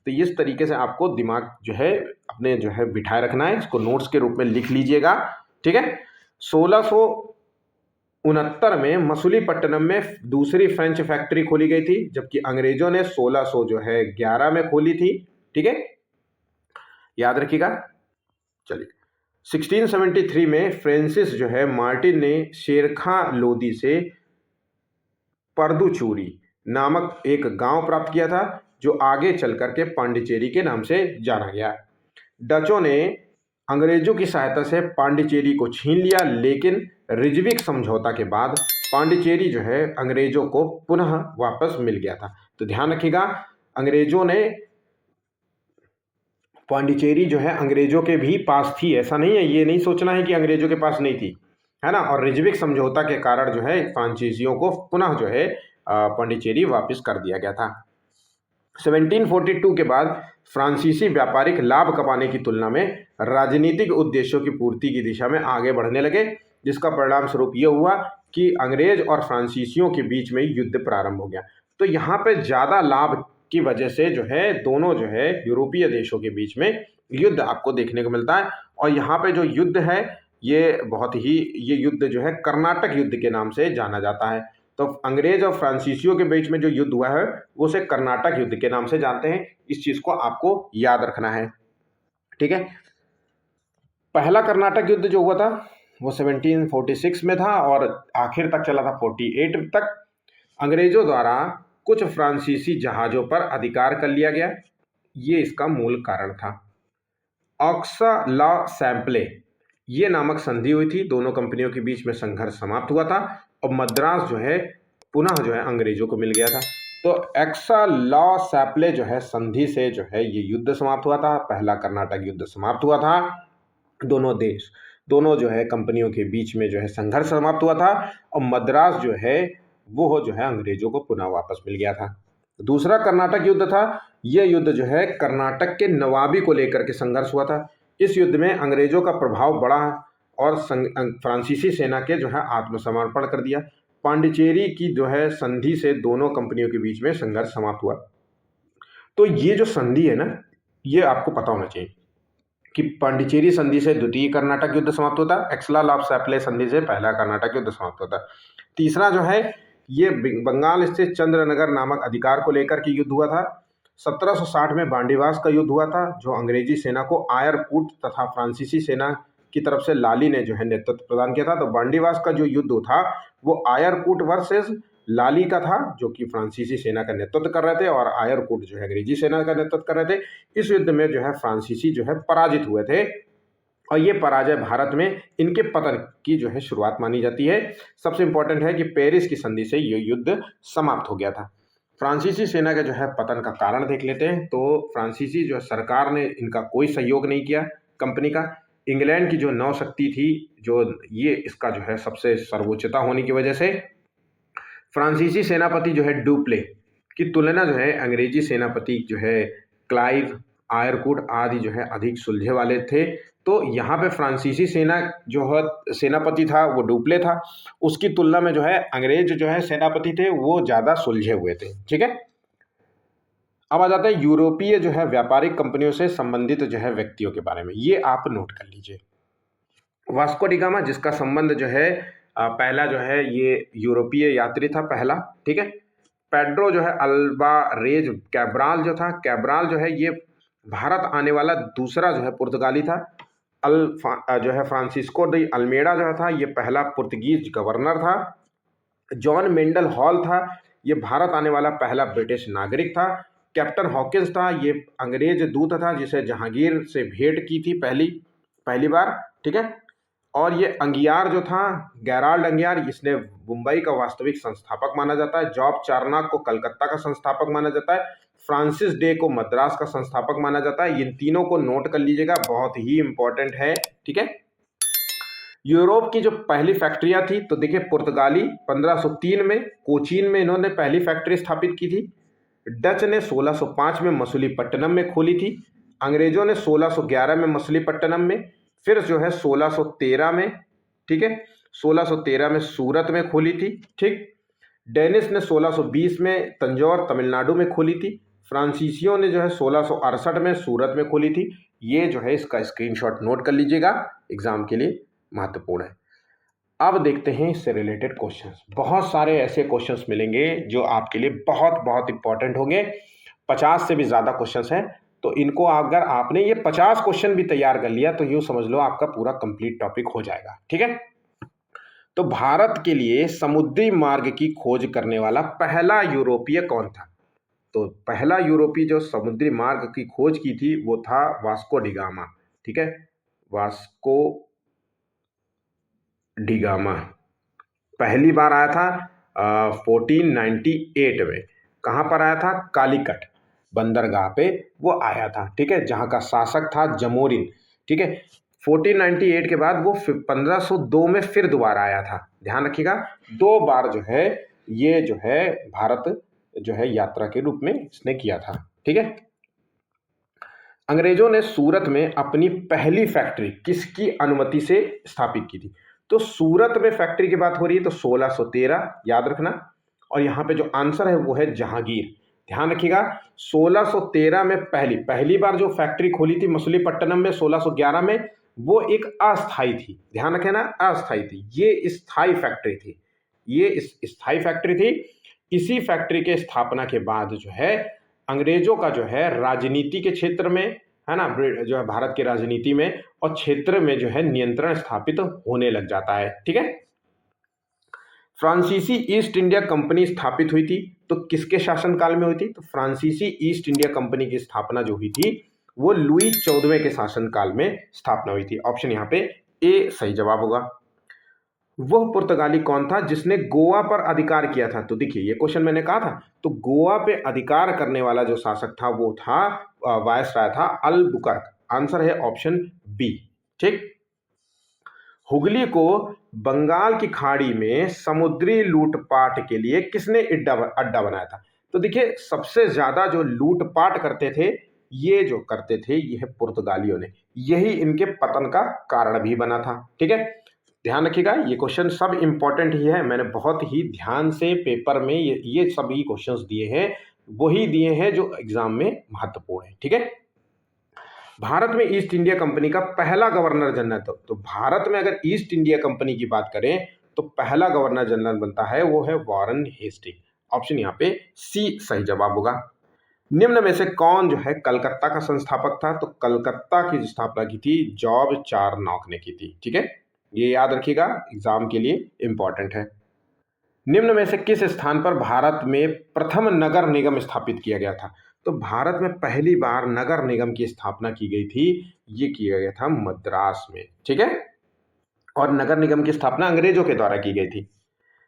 तो इस तरीके से आपको दिमाग जो है अपने जो है बिठाए रखना है, इसको नोट्स के रूप में लिख लीजिएगा, ठीक है। 1669 में मसूलीपट्टनम में दूसरी फ्रेंच फैक्ट्री खोली गई थी, जबकि अंग्रेजों ने 1611 में खोली थी, ठीक है, याद रखिएगा। चलिए, 1673 में फ्रांसिस जो है मार्टिन ने शेरखां लोदी से परदुचूरी नामक एक गांव प्राप्त किया था, जो आगे चल करके पांडिचेरी के नाम से जाना गया। डचों ने अंग्रेजों की सहायता से पांडिचेरी को छीन लिया, लेकिन रिजविक समझौता के बाद पांडिचेरी जो है अंग्रेजों को पुनः वापस मिल गया था। तो ध्यान रखिएगा, अंग्रेजों ने पांडिचेरी जो है अंग्रेजों के भी पास थी, ऐसा नहीं है, ये नहीं सोचना है कि अंग्रेजों के पास नहीं थी, है ना। और रिजविक समझौता के कारण जो है फ्रांसीसियों को पुनः जो है पांडिचेरी वापस कर दिया गया था। 1742 के बाद फ्रांसीसी व्यापारिक लाभ कमाने की तुलना में राजनीतिक उद्देश्यों की पूर्ति की दिशा में आगे बढ़ने लगे, जिसका परिणाम स्वरूप यह हुआ कि अंग्रेज और फ्रांसीसियों के बीच में युद्ध प्रारंभ हो गया। तो यहाँ पे ज़्यादा लाभ की वजह से जो है दोनों जो है यूरोपीय देशों के बीच में युद्ध आपको देखने को मिलता है। और यहाँ पे जो युद्ध है ये बहुत ही, ये युद्ध जो है कर्नाटक युद्ध के नाम से जाना जाता है। तो तो अंग्रेज और फ्रांसीसियों के बीच में जो युद्ध हुआ है वो उसे कर्नाटक युद्ध के नाम से जानते हैं। इस चीज को आपको याद रखना है, ठीक है। पहला कर्नाटक युद्ध जो हुआ था वो 1746 में था और आखिर तक चला था 48 तक। अंग्रेजों द्वारा कुछ फ्रांसीसी जहाजों पर अधिकार कर लिया गया, ये इसका मूल कारण था। ऑक्सा ला सैम्पले ये नामक संधि हुई थी, दोनों कंपनियों के बीच में संघर्ष समाप्त हुआ था और मद्रास जो है पुनः जो है अंग्रेजों को मिल गया था। तो एक्सा लॉ सैप्ले जो है संधि से जो है ये युद्ध समाप्त हुआ था, पहला कर्नाटक युद्ध समाप्त हुआ था। दोनों जो है कंपनियों के बीच में जो है संघर्ष समाप्त हुआ था और मद्रास जो है वो जो है अंग्रेजों को पुनः वापस मिल गया था। दूसरा कर्नाटक युद्ध था, यह युद्ध जो है कर्नाटक के नवाबी को लेकर के संघर्ष हुआ था। इस युद्ध में अंग्रेजों का प्रभाव बढ़ा और फ्रांसीसी सेना के जो है आत्मसमर्पण कर दिया। पांडिचेरी की जो है संधि से दोनों कंपनियों के बीच में संघर्ष समाप्त हुआ। तो ये जो संधि है ना, ये आपको पता होना चाहिए कि पांडिचेरी संधि से द्वितीय कर्नाटक युद्ध समाप्त होता है, एक्सला लॉ सैप्ले संधि से पहला कर्नाटक युद्ध समाप्त होता है। तीसरा जो है ये बंगाल स्थित चंद्रनगर नामक अधिकार को लेकर के युद्ध हुआ था। 1760 में बांडीवास का युद्ध हुआ था, जो अंग्रेजी सेना को आयरकूट तथा फ्रांसीसी सेना की तरफ से लाली ने जो है नेतृत्व प्रदान किया था। तो बांडीवास का जो युद्ध था वो आयरकूट वर्सेस लाली का था, जो कि फ्रांसीसी सेना का नेतृत्व कर रहे थे और आयरकूट जो है अंग्रेजी सेना का नेतृत्व कर रहे थे। इस युद्ध में जो है फ्रांसीसी जो है पराजित हुए थे और ये पराजय भारत में इनके पतन की जो है शुरुआत मानी जाती है। सबसे इंपॉर्टेंट है कि पेरिस की संधि से ये युद्ध समाप्त हो गया था। फ्रांसीसी सेना के जो है पतन का कारण देख लेते हैं। तो फ्रांसीसी जो सरकार ने इनका कोई सहयोग नहीं किया कंपनी का। इंग्लैंड की जो नौशक्ति थी, जो ये इसका जो है सबसे सर्वोच्चता होने की वजह से फ्रांसीसी सेनापति जो है डुप्ले की तुलना जो है अंग्रेजी सेनापति जो है क्लाइव, आयरकूट आदि जो है अधिक सुलझे वाले थे। तो यहाँ पे फ्रांसीसी सेना जो है सेनापति था वो डुप्ले था, उसकी तुलना में जो है अंग्रेज जो है सेनापति थे वो ज़्यादा सुलझे हुए थे, ठीक है। अब आ जाते हैं यूरोपीय जो है व्यापारिक कंपनियों से संबंधित जो है व्यक्तियों के बारे में, ये आप नोट कर लीजिए। वास्को डी गामा जिसका संबंध जो है पहला जो है ये यूरोपीय यात्री था पहला, ठीक है। पेड्रो जो है अल्वारेज कैब्राल जो था, कैब्राल जो है ये भारत आने वाला दूसरा जो है पुर्तगाली था। जो है फ्रांसिस्को डी अल्मेडा जो था ये पहला पुर्तगीज गवर्नर था। जॉन मेंडल हॉल था, ये भारत आने वाला पहला ब्रिटिश नागरिक था। कैप्टन हॉकिंस था, ये अंग्रेज दूत था जिसे जहांगीर से भेंट की थी पहली बार, ठीक है। और ये अंगियार जो था, गैराल्ड अंगियार, इसने मुंबई का वास्तविक संस्थापक माना जाता है। जॉब चार्नक को कलकत्ता का संस्थापक माना जाता है। फ्रांसिस डे को मद्रास का संस्थापक माना जाता है। इन तीनों को नोट कर लीजिएगा, बहुत ही इंपॉर्टेंट है, ठीक है। यूरोप की जो पहली फैक्ट्रियां थी, तो देखिए पुर्तगाली 1503 में कोचीन में इन्होंने पहली फैक्ट्री स्थापित की थी। डच ने 1605 में मछलीपट्टनम में खोली थी। अंग्रेजों ने 1611 में मछलीपट्टनम में, फिर जो है 1613 में, ठीक है, 1613 में सूरत में खोली थी, ठीक। डेनिस ने 1620 में तंजौर तमिलनाडु में खोली थी। फ्रांसीसियों ने जो है 1668 में सूरत में खोली थी। ये जो है इसका स्क्रीनशॉट नोट कर लीजिएगा, एग्जाम के लिए महत्वपूर्ण है। अब देखते हैं इससे रिलेटेड क्वेश्चंस। बहुत सारे ऐसे क्वेश्चंस मिलेंगे जो आपके लिए बहुत बहुत इंपॉर्टेंट होंगे। 50 से भी ज़्यादा क्वेश्चंस हैं, तो इनको अगर आपने ये 50 क्वेश्चन भी तैयार कर लिया तो यूँ समझ लो आपका पूरा कंप्लीट टॉपिक हो जाएगा, ठीक है। तो भारत के लिए समुद्री मार्ग की खोज करने वाला पहला यूरोपीय कौन था? तो पहला यूरोपीय जो समुद्री मार्ग की खोज की थी वो था वास्को डी गामा, ठीक है। वास्को डी गामा पहली बार आया था 1498 में। कहाँ पर आया था? कालीकट बंदरगाह पे वो आया था, ठीक है, जहाँ का शासक था जमोरिन, ठीक है। 1498 के बाद वो 1502 में फिर दोबारा आया था। ध्यान रखिएगा, 2 बार जो है ये जो है भारत जो है यात्रा के रूप में इसने किया था, ठीक है। अंग्रेजों ने सूरत में अपनी पहली फैक्ट्री किसकी अनुमति से स्थापित की थी? तो सूरत में फैक्ट्री की बात हो रही है तो 1613 याद रखना, और यहाँ पे जो आंसर है वो है जहांगीर। ध्यान रखिएगा, 1613 में पहली बार जो फैक्ट्री खोली थी मछलीपट्टनम में 1611 में, वो एक अस्थाई थी। ध्यान रखे ना, अस्थाई थी, ये स्थाई फैक्ट्री थी, ये स्थायी फैक्ट्री थी। इसी फैक्ट्री के स्थापना के बाद जो है अंग्रेजों का जो है राजनीति के क्षेत्र में, है ना, जो है भारत की राजनीति में और क्षेत्र में जो है नियंत्रण स्थापित होने लग जाता है। ठीक है। फ्रांसीसी ईस्ट इंडिया कंपनी स्थापित हुई थी, तो किसके शासनकाल में हुई थी? तो फ्रांसीसी ईस्ट इंडिया कंपनी की स्थापना जो हुई थी वो लुई 14वें के शासनकाल में स्थापना हुई थी। ऑप्शन यहाँ पे ए सही जवाब होगा। वह पुर्तगाली कौन था जिसने गोवा पर अधिकार किया था? तो देखिए ये क्वेश्चन मैंने कहा था, तो गोवा पे अधिकार करने वाला जो शासक था वो था वायसराय था अल्बुकर्क। आंसर है ऑप्शन बी। ठीक। हुगली को बंगाल की खाड़ी में समुद्री लूटपाट के लिए किसने अड्डा बनाया था? तो देखिए सबसे ज्यादा जो लूटपाट करते थे ये पुर्तगालियों ने, यही इनके पतन का कारण भी बना था। ठीक है, ध्यान रखिएगा ये क्वेश्चन सब इंपॉर्टेंट ही है, मैंने बहुत ही ध्यान से पेपर में ये सभी क्वेश्चंस दिए हैं, वही दिए हैं जो एग्जाम में महत्वपूर्ण है। ठीक है, भारत में ईस्ट इंडिया कंपनी का पहला गवर्नर जनरल, तो भारत में अगर ईस्ट इंडिया कंपनी की बात करें तो पहला गवर्नर जनरल बनता है वो है वॉरेन हेस्टिंग। ऑप्शन यहाँ पे सी सही जवाब होगा। निम्न में से कौन जो है कलकत्ता का संस्थापक था? तो कलकत्ता की स्थापना की थी जॉर्ज चारनॉक ने की थी। ठीक है, ये याद रखिएगा, एग्जाम के लिए इंपॉर्टेंट है। निम्न में से किस स्थान पर भारत में प्रथम नगर निगम स्थापित किया गया था? तो भारत में पहली बार नगर निगम की स्थापना की गई थी, ये किया गया था मद्रास में। ठीक है, और नगर निगम की स्थापना अंग्रेजों के द्वारा की गई थी।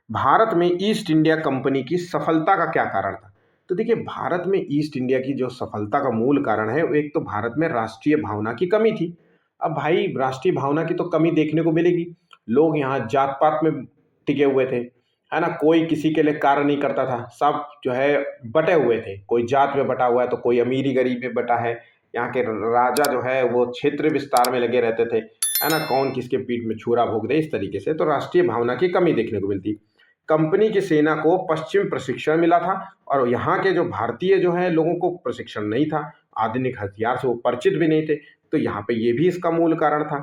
भारत में ईस्ट इंडिया कंपनी की सफलता का क्या कारण था? तो देखिए भारत में ईस्ट इंडिया की जो सफलता का मूल कारण है, वो एक तो भारत में राष्ट्रीय भावना की कमी थी। अब भाई राष्ट्रीय भावना की तो कमी देखने को मिलेगी, लोग यहाँ जात पात में टिके हुए थे, है ना, कोई किसी के लिए कार्य नहीं करता था, सब जो है बटे हुए थे, कोई जात में बटा हुआ है तो कोई अमीरी गरीब में बटा है। यहाँ के राजा जो है वो क्षेत्र विस्तार में लगे रहते थे, है ना, कौन किसके पीठ में छुरा भोग दे, इस तरीके से तो राष्ट्रीय भावना की कमी देखने को मिलती। कंपनी की सेना को पश्चिम प्रशिक्षण मिला था और यहाँ के जो भारतीय जो है लोगों को प्रशिक्षण नहीं था, आधुनिक हथियार से वो परिचित भी नहीं थे, तो यहाँ पे ये भी इसका मूल कारण था।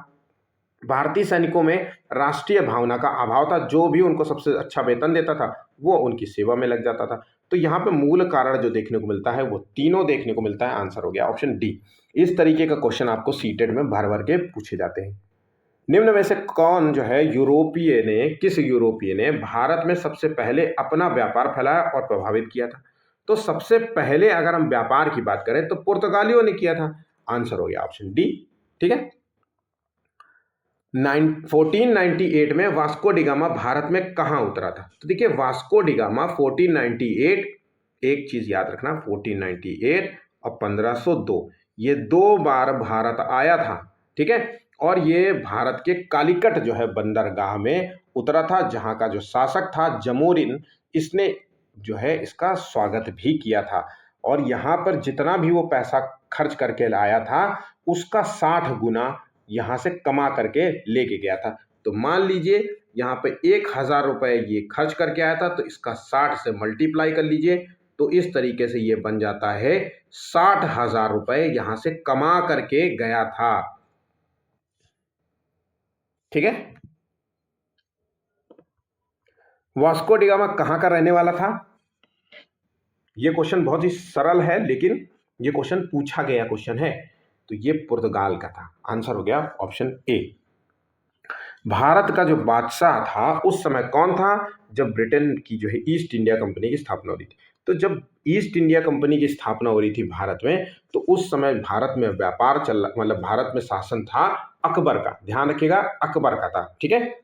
भारतीय सैनिकों में राष्ट्रीय भावना का अभाव था, जो भी उनको सबसे अच्छा वेतन देता था वो उनकी सेवा में लग जाता था। तो यहाँ पे मूल कारण जो देखने को मिलता है वो तीनों देखने को मिलता है। आंसर हो गया ऑप्शन डी। इस तरीके का क्वेश्चन आपको सीटेट में भर भर के पूछे जाते हैं। निम्न में से कौन जो है किस यूरोपीय ने भारत में सबसे पहले अपना व्यापार फैलाया और प्रभावित किया था? तो सबसे पहले अगर हम व्यापार की बात करें तो पुर्तगालियों ने किया था। आंसर हो गया ऑप्शन डी। ठीक है, 1498 में वास्को डिगामा भारत में कहाँ उतरा था? तो देखिए वास्को डिगामा 1498, एक चीज याद रखना, 1498 और 1502 ये दो बार भारत आया था। ठीक है, और ये भारत के कालीकट जो है बंदरगाह में उतरा था, जहां का जो शासक था जमोरिन, इसने जो है इसका स्वागत भी किया था और यहाँ पर जितना भी वो पैसा खर्च करके लाया था उसका 60 गुना यहाँ से कमा करके लेके गया था। तो मान लीजिए यहाँ पे 1000 रुपए ये खर्च करके आया था, तो इसका 60 से मल्टीप्लाई कर लीजिए, तो इस तरीके से ये बन जाता है 60,000 रुपए यहाँ से कमा करके गया था। ठीक है, वास्को डिगामा कहाँ का रहने वाला था? ये क्वेश्चन बहुत ही सरल है, लेकिन ये क्वेश्चन पूछा गया क्वेश्चन है, तो ये पुर्तगाल का था। आंसर हो गया ऑप्शन ए। भारत का जो बादशाह था उस समय कौन था जब ब्रिटेन की जो है ईस्ट इंडिया कंपनी की स्थापना हो रही थी? तो जब ईस्ट इंडिया कंपनी की स्थापना हो रही थी भारत में, तो उस समय भारत में व्यापार मतलब भारत में शासन था अकबर का। ध्यान रखिएगा, अकबर का था। ठीक है,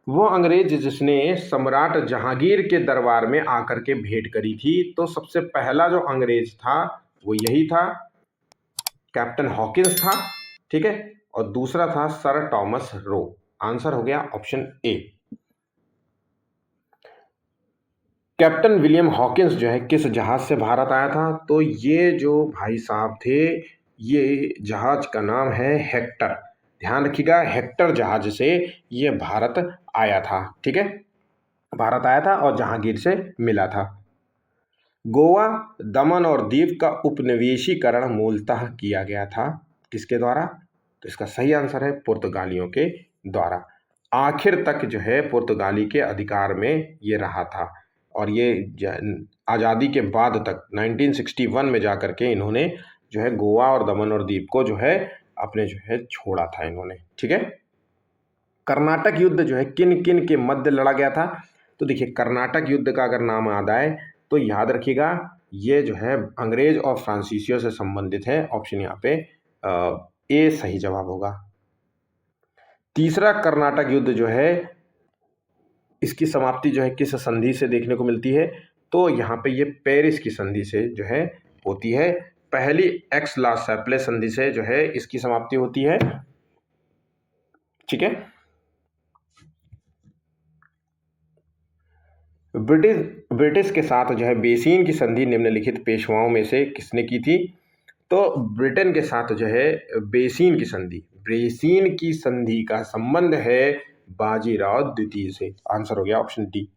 वो अंग्रेज जिसने सम्राट जहांगीर के दरबार में आकर के भेंट करी थी, तो सबसे पहला जो अंग्रेज था वो यही था, कैप्टन हॉकिंस था। ठीक है, और दूसरा था सर टॉमस रो। आंसर हो गया option A. Captain William Hawkins जो है किस जहाज से भारत आया था? तो ये जो भाई साहब थे, ये जहाज का नाम है हेक्टर। ध्यान रखिएगा, हेक्टर जहाज से ये भारत आया था। ठीक है, भारत आया था और जहांगीर से मिला था। गोवा, दमन और दीव का उपनिवेशीकरण मूलतः किया गया था किसके द्वारा? तो इसका सही आंसर है पुर्तगालियों के द्वारा। आखिर तक जो है पुर्तगाली के अधिकार में ये रहा था। और ये आज़ादी के बाद तक 1961 में जाकर के इन्होंने जो है गोवा और दमन और दीव को जो है अपने जो है छोड़ा था इन्होंने। ठीक है। कर्नाटक युद्ध जो है किन किन के मध्य लड़ा गया था? तो देखिए, कर्नाटक युद्ध का अगर नाम याद आए तो याद रखिएगा, ये जो है अंग्रेज और फ्रांसीसियों से संबंधित है। ऑप्शन यहाँ पे ए सही जवाब होगा। तीसरा कर्नाटक युद्ध जो है, इसकी समाप्ति जो है किस संधि से देखने को मिलती है? तो यहाँ पे ये पेरिस की संधि से जो है होती है। पहली एक्स ला सैप्ले संधि से जो है इसकी समाप्ति होती है। ठीक है। ब्रिटिश के साथ जो है बेसिन की संधि निम्नलिखित पेशवाओं में से किसने की थी? तो ब्रिटेन के साथ जो है बेसिन की संधि का संबंध है बाजीराव द्वितीय से। आंसर हो गया option D.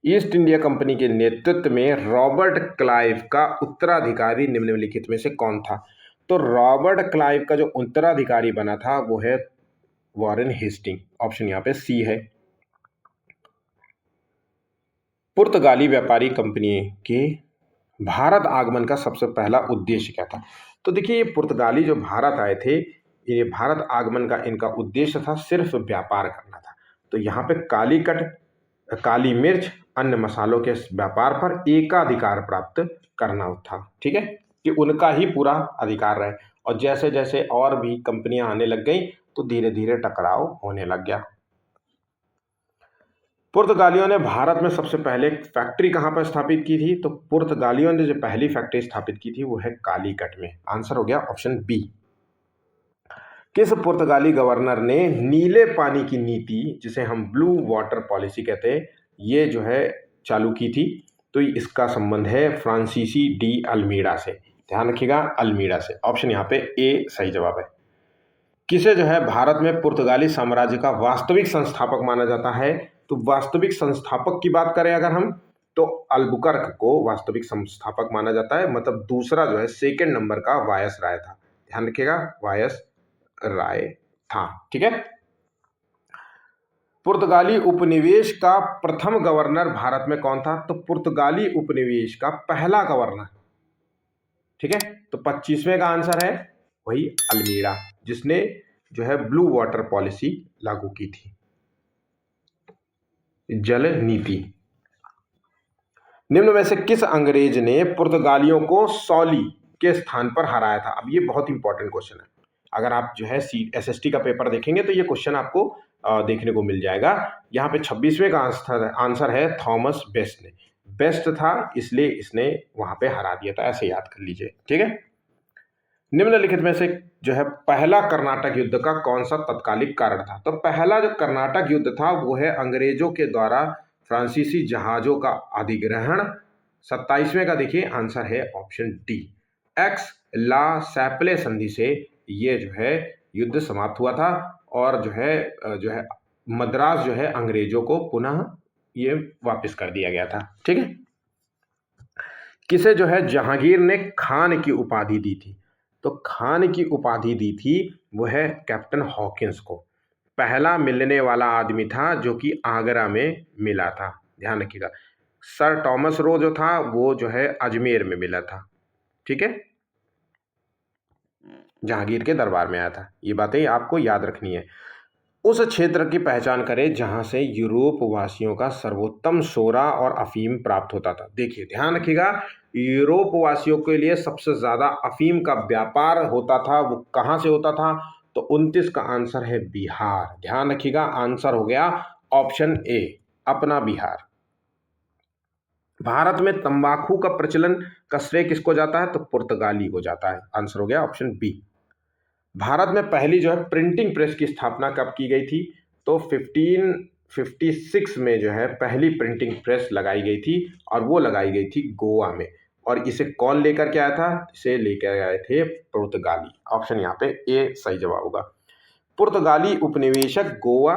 East India company के नेतृत्व में रॉबर्ट क्लाइव का उत्तराधिकारी निम्नलिखित में से कौन था? तो रॉबर्ट क्लाइव का जो उत्तराधिकारी बना था वो है वॉरेन हेस्टिंग। ऑप्शन यहाँ पे सी है। पुर्तगाली व्यापारी कंपनी के भारत आगमन का सबसे पहला उद्देश्य क्या था? तो देखिए, ये पुर्तगाली जो भारत आए थे, ये भारत आगमन का इनका उद्देश्य था सिर्फ व्यापार करना था। तो यहाँ पे कालीकट, काली मिर्च, अन्य मसालों के व्यापार पर एकाधिकार प्राप्त करना था। ठीक है, कि उनका ही पूरा अधिकार रहे। और जैसे जैसे और भी कंपनियां आने लग गई तो धीरे धीरे टकराव होने लग गया। पुर्तगालियों ने भारत में सबसे पहले फैक्ट्री कहां पर स्थापित की थी? तो पुर्तगालियों ने जो पहली फैक्ट्री स्थापित की थी वो है कालीकट में। आंसर हो गया ऑप्शन बी। किस पुर्तगाली गवर्नर ने नीले पानी की नीति, जिसे हम ब्लू वाटर पॉलिसी कहते हैं, ये जो है चालू की थी? तो इसका संबंध है फ्रांसीसी डी अल्मीडा से। ध्यान रखिएगा, अल्मीडा से। ऑप्शन यहाँ पे ए सही जवाब है। किसे जो है भारत में पुर्तगाली साम्राज्य का वास्तविक संस्थापक माना जाता है? तो वास्तविक संस्थापक की बात करें अगर हम, तो अल्बुकर्क को वास्तविक संस्थापक माना जाता है। मतलब दूसरा जो है सेकंड नंबर का वायस राय था। ध्यान रखिएगा, वायस राय था। ठीक है। पुर्तगाली उपनिवेश का प्रथम गवर्नर भारत में कौन था? तो पुर्तगाली उपनिवेश का पहला गवर्नर, ठीक है, तो 25वें का आंसर है वही अल्मीडा, जिसने जो है ब्लू वाटर पॉलिसी लागू की थी, जल नीति। निम्न में से किस अंग्रेज ने पुर्तगालियों को सौली के स्थान पर हराया था? अब ये बहुत इंपॉर्टेंट क्वेश्चन है। अगर आप जो है एसएसटी का पेपर देखेंगे तो ये क्वेश्चन आपको देखने को मिल जाएगा। यहाँ पे 26वें का आंसर है थॉमस बेस्ट ने। बेस्ट था इसलिए इसने वहां पे हरा दिया था, ऐसे याद कर लीजिए। ठीक है। निम्नलिखित में से जो है पहला कर्नाटक युद्ध का कौन सा तत्कालिक कारण था? तो पहला जो कर्नाटक युद्ध था वो है अंग्रेजों के द्वारा फ्रांसीसी जहाजों का अधिग्रहण। 27वें का देखिए आंसर है ऑप्शन डी। एक्स ला सैप्ले संधि से ये जो है युद्ध समाप्त हुआ था और जो है मद्रास जो है अंग्रेजों को पुनः ये वापस कर दिया गया था। ठीक है। किसे जो है जहांगीर ने खान की उपाधि दी थी? तो खान की उपाधि दी थी वो है कैप्टन हॉकिंस को। पहला मिलने वाला आदमी था जो कि आगरा में मिला था। ध्यान रखिएगा, सर टॉमस रो जो था वो जो है अजमेर में मिला था। ठीक है, जहांगीर के दरबार में आया था। ये बातें आपको याद रखनी है। उस क्षेत्र की पहचान करें जहां से यूरोप वासियों का सर्वोत्तम सोरा और अफीम प्राप्त होता था। देखिए, ध्यान रखिएगा, यूरोप वासियों के लिए सबसे ज्यादा अफीम का व्यापार होता था, वो कहां से होता था? तो 29 का आंसर है बिहार। ध्यान रखिएगा, आंसर हो गया ऑप्शन ए, अपना बिहार। भारत में तंबाकू का प्रचलन का श्रेय किसको जाता है? तो पुर्तगाली को जाता है। आंसर हो गया ऑप्शन बी। भारत में पहली जो है प्रिंटिंग प्रेस की स्थापना कब की गई थी? तो 1556 में जो है पहली प्रिंटिंग प्रेस लगाई गई थी और वो लगाई गई थी गोवा में। और इसे कौन लेकर के आया था? इसे लेकर आए थे पुर्तगाली। ऑप्शन यहाँ पे ए सही जवाब होगा। पुर्तगाली उपनिवेशक गोवा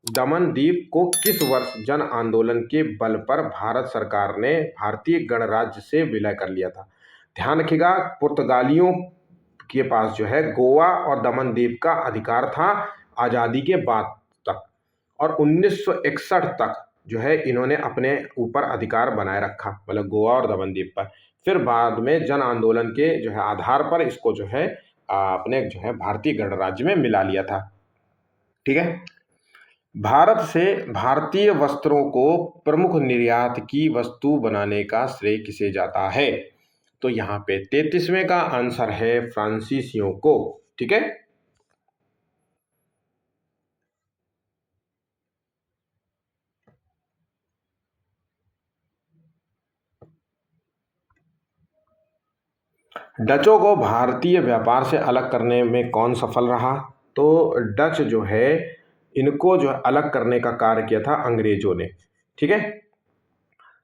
दमन द्वीप को किस वर्ष जन आंदोलन के बल पर भारत सरकार ने भारतीय गणराज्य से विलय कर लिया था? ध्यान रखिएगा, पुर्तगालियों के पास जो है गोवा और दमन द्वीप का अधिकार था आजादी के बाद तक। और 1961 तक जो है इन्होंने अपने ऊपर अधिकार बनाए रखा, मतलब गोवा और दमन द्वीप पर। फिर बाद में जन आंदोलन के जो है आधार पर इसको जो है अपने जो है भारतीय गणराज्य में मिला लिया था। ठीक है। भारत से भारतीय वस्त्रों को प्रमुख निर्यात की वस्तु बनाने का श्रेय किसे जाता है? तो यहाँ पे 33वें का आंसर है फ्रांसीसियों को। ठीक है। डचों को भारतीय व्यापार से अलग करने में कौन सफल रहा? तो डच जो है इनको जो है अलग करने का कार्य किया था अंग्रेजों ने। ठीक है।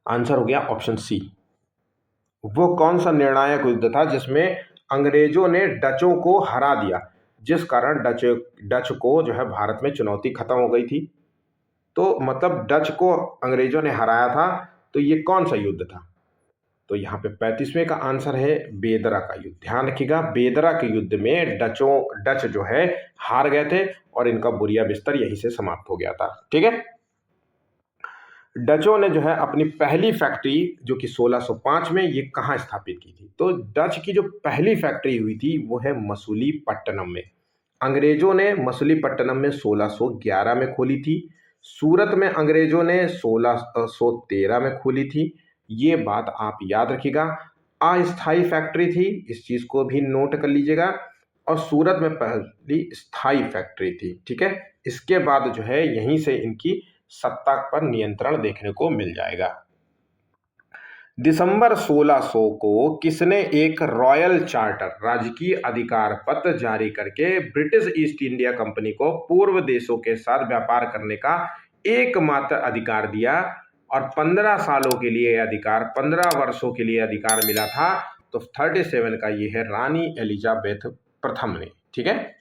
आंसर हो गया ऑप्शन सी। वो कौन सा निर्णायक युद्ध था जिसमें अंग्रेजों ने डचों को हरा दिया, जिस कारण डच को जो है भारत में चुनौती खत्म हो गई थी? तो मतलब डच को अंग्रेजों ने हराया था, तो ये कौन सा युद्ध था? तो यहाँ पे 35वें का आंसर है बेदरा का युद्ध। ध्यान रखिएगा, बेदरा के युद्ध में डच जो है हार गए थे और इनका बुरिया बिस्तर यहीं से समाप्त हो गया था। ठीक है। डचों ने जो है अपनी पहली फैक्ट्री जो कि 1605 में ये कहाँ स्थापित की थी? तो डच की जो पहली फैक्ट्री हुई थी वो है मसूलीपट्टनम में। अंग्रेजों ने मसूलीपट्टनम में 1611 में खोली थी। सूरत में अंग्रेजों ने 1613 में खोली थी। ये बात आप याद रखिएगा। अस्थाई फैक्ट्री थी, इस चीज को भी नोट कर लीजिएगा। और सूरत में पहली स्थाई फैक्ट्री थी। ठीक है। इसके बाद जो है यहीं से इनकी सत्ता पर नियंत्रण देखने को मिल जाएगा। दिसंबर 1600 को किसने एक रॉयल चार्टर राजकीय अधिकार पत्र जारी करके ब्रिटिश ईस्ट इंडिया कंपनी को पूर्व देशों के साथ व्यापार करने का एकमात्र अधिकार दिया और 15 सालों के लिए अधिकार, 15 वर्षों के लिए अधिकार मिला था? तो 37 का ये है रानी एलिजाबेथ प्रथम ने। ठीक है।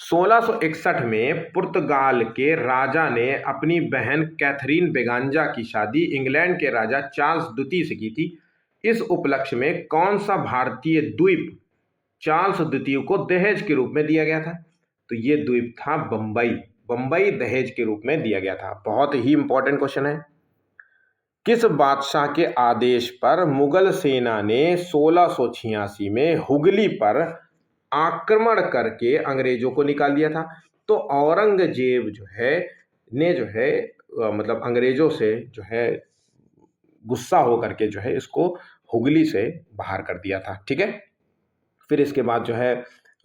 1661 में पुर्तगाल के राजा ने अपनी बहन कैथरीन बेगांजा की शादी इंग्लैंड के राजा चार्ल्स द्वितीय से की थी। इस उपलक्ष्य में कौन सा भारतीय द्वीप चार्ल्स द्वितीय को दहेज के रूप में दिया गया था? तो ये द्वीप था बंबई। बंबई दहेज के रूप में दिया गया था। बहुत ही इंपॉर्टेंट क्वेश्चन है। किस बादशाह के आदेश पर मुगल सेना ने 1686 में हुगली पर आक्रमण करके अंग्रेजों को निकाल दिया था? तो औरंगजेब जो है ने जो है मतलब अंग्रेजों से जो है गुस्सा होकर के जो है इसको हुगली से बाहर कर दिया था। ठीक है। फिर इसके बाद जो है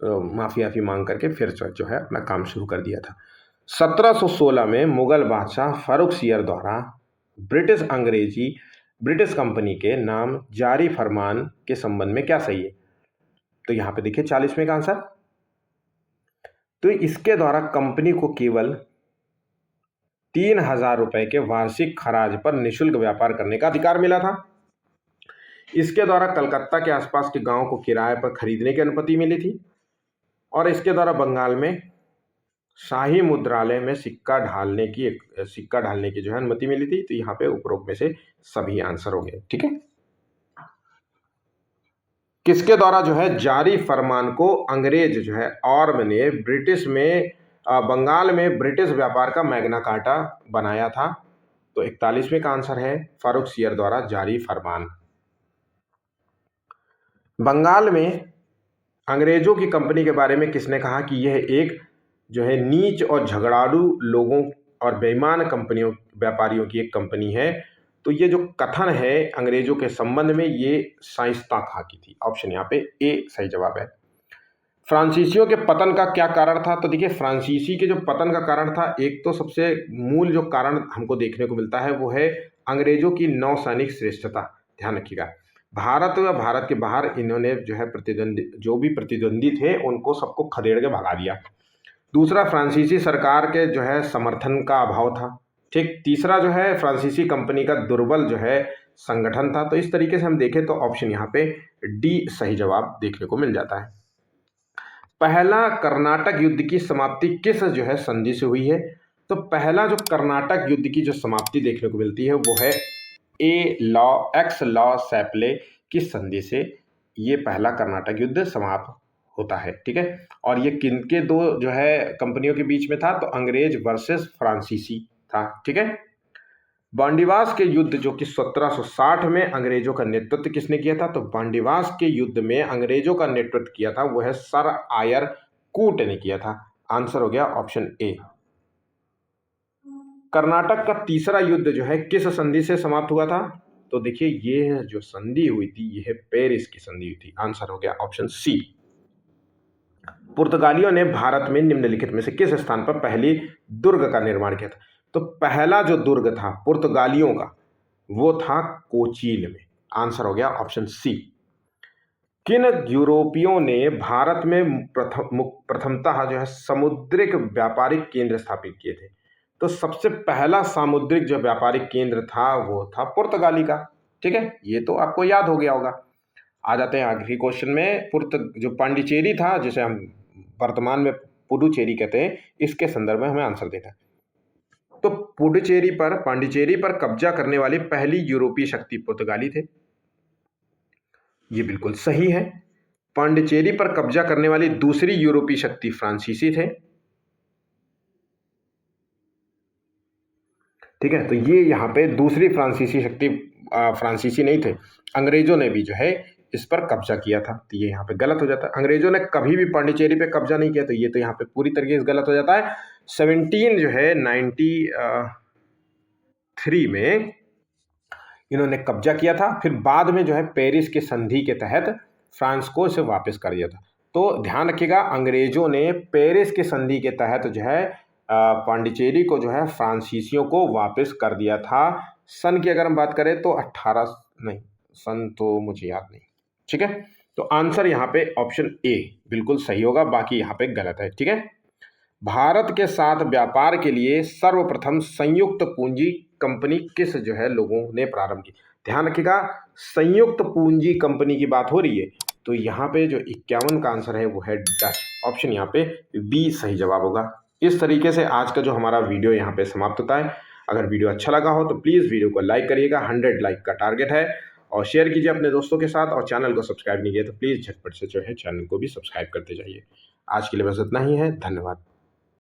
माफी मांग करके फिर जो है अपना काम शुरू कर दिया था। 1716 में मुगल बादशाह फारूक सियर द्वारा ब्रिटिश कंपनी के नाम जारी फरमान के संबंध में क्या सही है? तो यहां पे देखिए 40वें का आंसर। तो इसके द्वारा कंपनी को केवल 3000 रुपए के वार्षिक खराज पर निःशुल्क व्यापार करने का अधिकार मिला था। इसके द्वारा कलकत्ता के आसपास के गांव को किराए पर खरीदने की अनुमति मिली थी और इसके द्वारा बंगाल में शाही मुद्रालय में सिक्का ढालने की जो है अनुमति मिली थी। तो यहाँ पे उपरोक्त में से सभी आंसर हो गए। ठीक है। किसके द्वारा जो है जारी फरमान को अंग्रेज जो है ऑर्म ने बंगाल में ब्रिटिश व्यापार का मैग्ना कार्टा बनाया था? तो 41वें का आंसर है फारूक सियर द्वारा जारी फरमान। बंगाल में अंग्रेजों की कंपनी के बारे में किसने कहा कि यह एक जो है नीच और झगड़ालू लोगों और बेईमान कंपनियों व्यापारियों की एक कंपनी है? तो ये जो कथन है अंग्रेजों के संबंध में ये शाइस्ता खां की थी। ऑप्शन यहाँ पे ए सही जवाब है। फ्रांसीसियों के पतन का क्या कारण था? तो देखिए फ्रांसीसी के जो पतन का कारण था, एक तो सबसे मूल जो कारण हमको देखने को मिलता है वो है अंग्रेजों की नौसैनिक श्रेष्ठता। ध्यान रखिएगा, भारत व भारत के बाहर इन्होंने जो है जो भी प्रतिद्वंदी थे उनको सबको खदेड़ के भगा दिया। दूसरा, फ्रांसीसी सरकार के जो है समर्थन का अभाव था। ठीक। तीसरा जो है फ्रांसीसी कंपनी का दुर्बल जो है संगठन था। तो इस तरीके से हम देखें तो ऑप्शन यहाँ पे डी सही जवाब देखने को मिल जाता है। पहला कर्नाटक युद्ध की समाप्ति किस जो है संधि से हुई है? तो पहला जो कर्नाटक युद्ध की जो समाप्ति देखने को मिलती है वो है एक्स लॉ सैपले की संधि से ये पहला कर्नाटक युद्ध समाप्त होता है, ठीक है। और ये किनके दो जो है कंपनियों के बीच में था, तो अंग्रेज वर्सेस फ्रांसीसी था, ठीक है। बांडीवास के युद्ध जो कि 1760 में अंग्रेजों का नेतृत्व किसने किया था, तो बांडीवास के युद्ध में अंग्रेजों का नेतृत्व किया था वो है सर आयर कूट ने किया था। आंसर हो गया ऑप्शन ए। कर्नाटक का तीसरा युद्ध जो है किस संधि से समाप्त हुआ था, तो देखिए ये जो संधि हुई थी ये है पेरिस की संधि हुई थी। आंसर हो गया ऑप्शन सी। पुर्तगालियों ने भारत में निम्नलिखित में से किस स्थान पर पहली दुर्ग का निर्माण किया था, तो पहला जो दुर्ग था पुर्तगालियों का वो था कोचीन में। आंसर हो गया ऑप्शन सी। किन यूरोपियों ने भारत में प्रथमतः जो है समुद्रिक व्यापारिक केंद्र स्थापित किए थे, तो सबसे पहला सामुद्रिक जो व्यापारिक केंद्र था वो था पुर्तगाली का, ठीक है। ये तो आपको याद हो गया होगा। आ जाते हैं आखिरी क्वेश्चन में। जो पांडिचेरी था जिसे हम वर्तमान में पुडुचेरी कहते हैं, इसके संदर्भ में हमें आंसर देना है। तो पांडिचेरी पर कब्जा करने वाली पहली यूरोपीय शक्ति पुर्तगाली थे, ये बिल्कुल सही है। पांडिचेरी पर कब्जा करने वाली दूसरी यूरोपीय शक्ति फ्रांसीसी थे, ठीक है। तो ये यहाँ पे दूसरी फ्रांसीसी शक्ति फ्रांसीसी नहीं थे, अंग्रेजों ने भी जो है इस पर कब्जा किया था, तो ये यहाँ पे गलत हो जाता है। अंग्रेजों ने कभी भी पांडिचेरी पे कब्जा नहीं किया, तो ये तो यहाँ पे पूरी तरीके से गलत हो जाता है। 1793 में इन्होंने कब्जा किया था, फिर बाद में जो है पेरिस के संधि के तहत फ्रांस को इसे वापस कर दिया था। तो ध्यान रखिएगा, अंग्रेजों ने पेरिस के संधि के तहत जो है पांडिचेरी को जो है फ्रांसीसियों को वापस कर दिया था। सन की अगर हम बात करें तो 18 नहीं, सन तो मुझे याद नहीं, ठीक है। तो आंसर यहाँ पे ऑप्शन ए बिल्कुल सही होगा, बाकी यहाँ पे गलत है, ठीक है। भारत के साथ व्यापार के लिए सर्वप्रथम संयुक्त पूंजी कंपनी किस जो है लोगों ने प्रारंभ की, ध्यान रखिएगा संयुक्त पूंजी कंपनी की बात हो रही है, तो यहाँ पे जो 51 का आंसर है वो है डच। ऑप्शन यहाँ पे बी सही जवाब होगा। इस तरीके से आज का जो हमारा वीडियो यहाँ पे समाप्त होता है। अगर वीडियो अच्छा लगा हो तो प्लीज़ वीडियो को लाइक करिएगा, 100 लाइक का टारगेट है, और शेयर कीजिए अपने दोस्तों के साथ, और चैनल को सब्सक्राइब नहीं किया तो प्लीज़ झटपट से जो है चैनल को भी सब्सक्राइब करते जाइए। आज के लिए बस इतना ही है, धन्यवाद।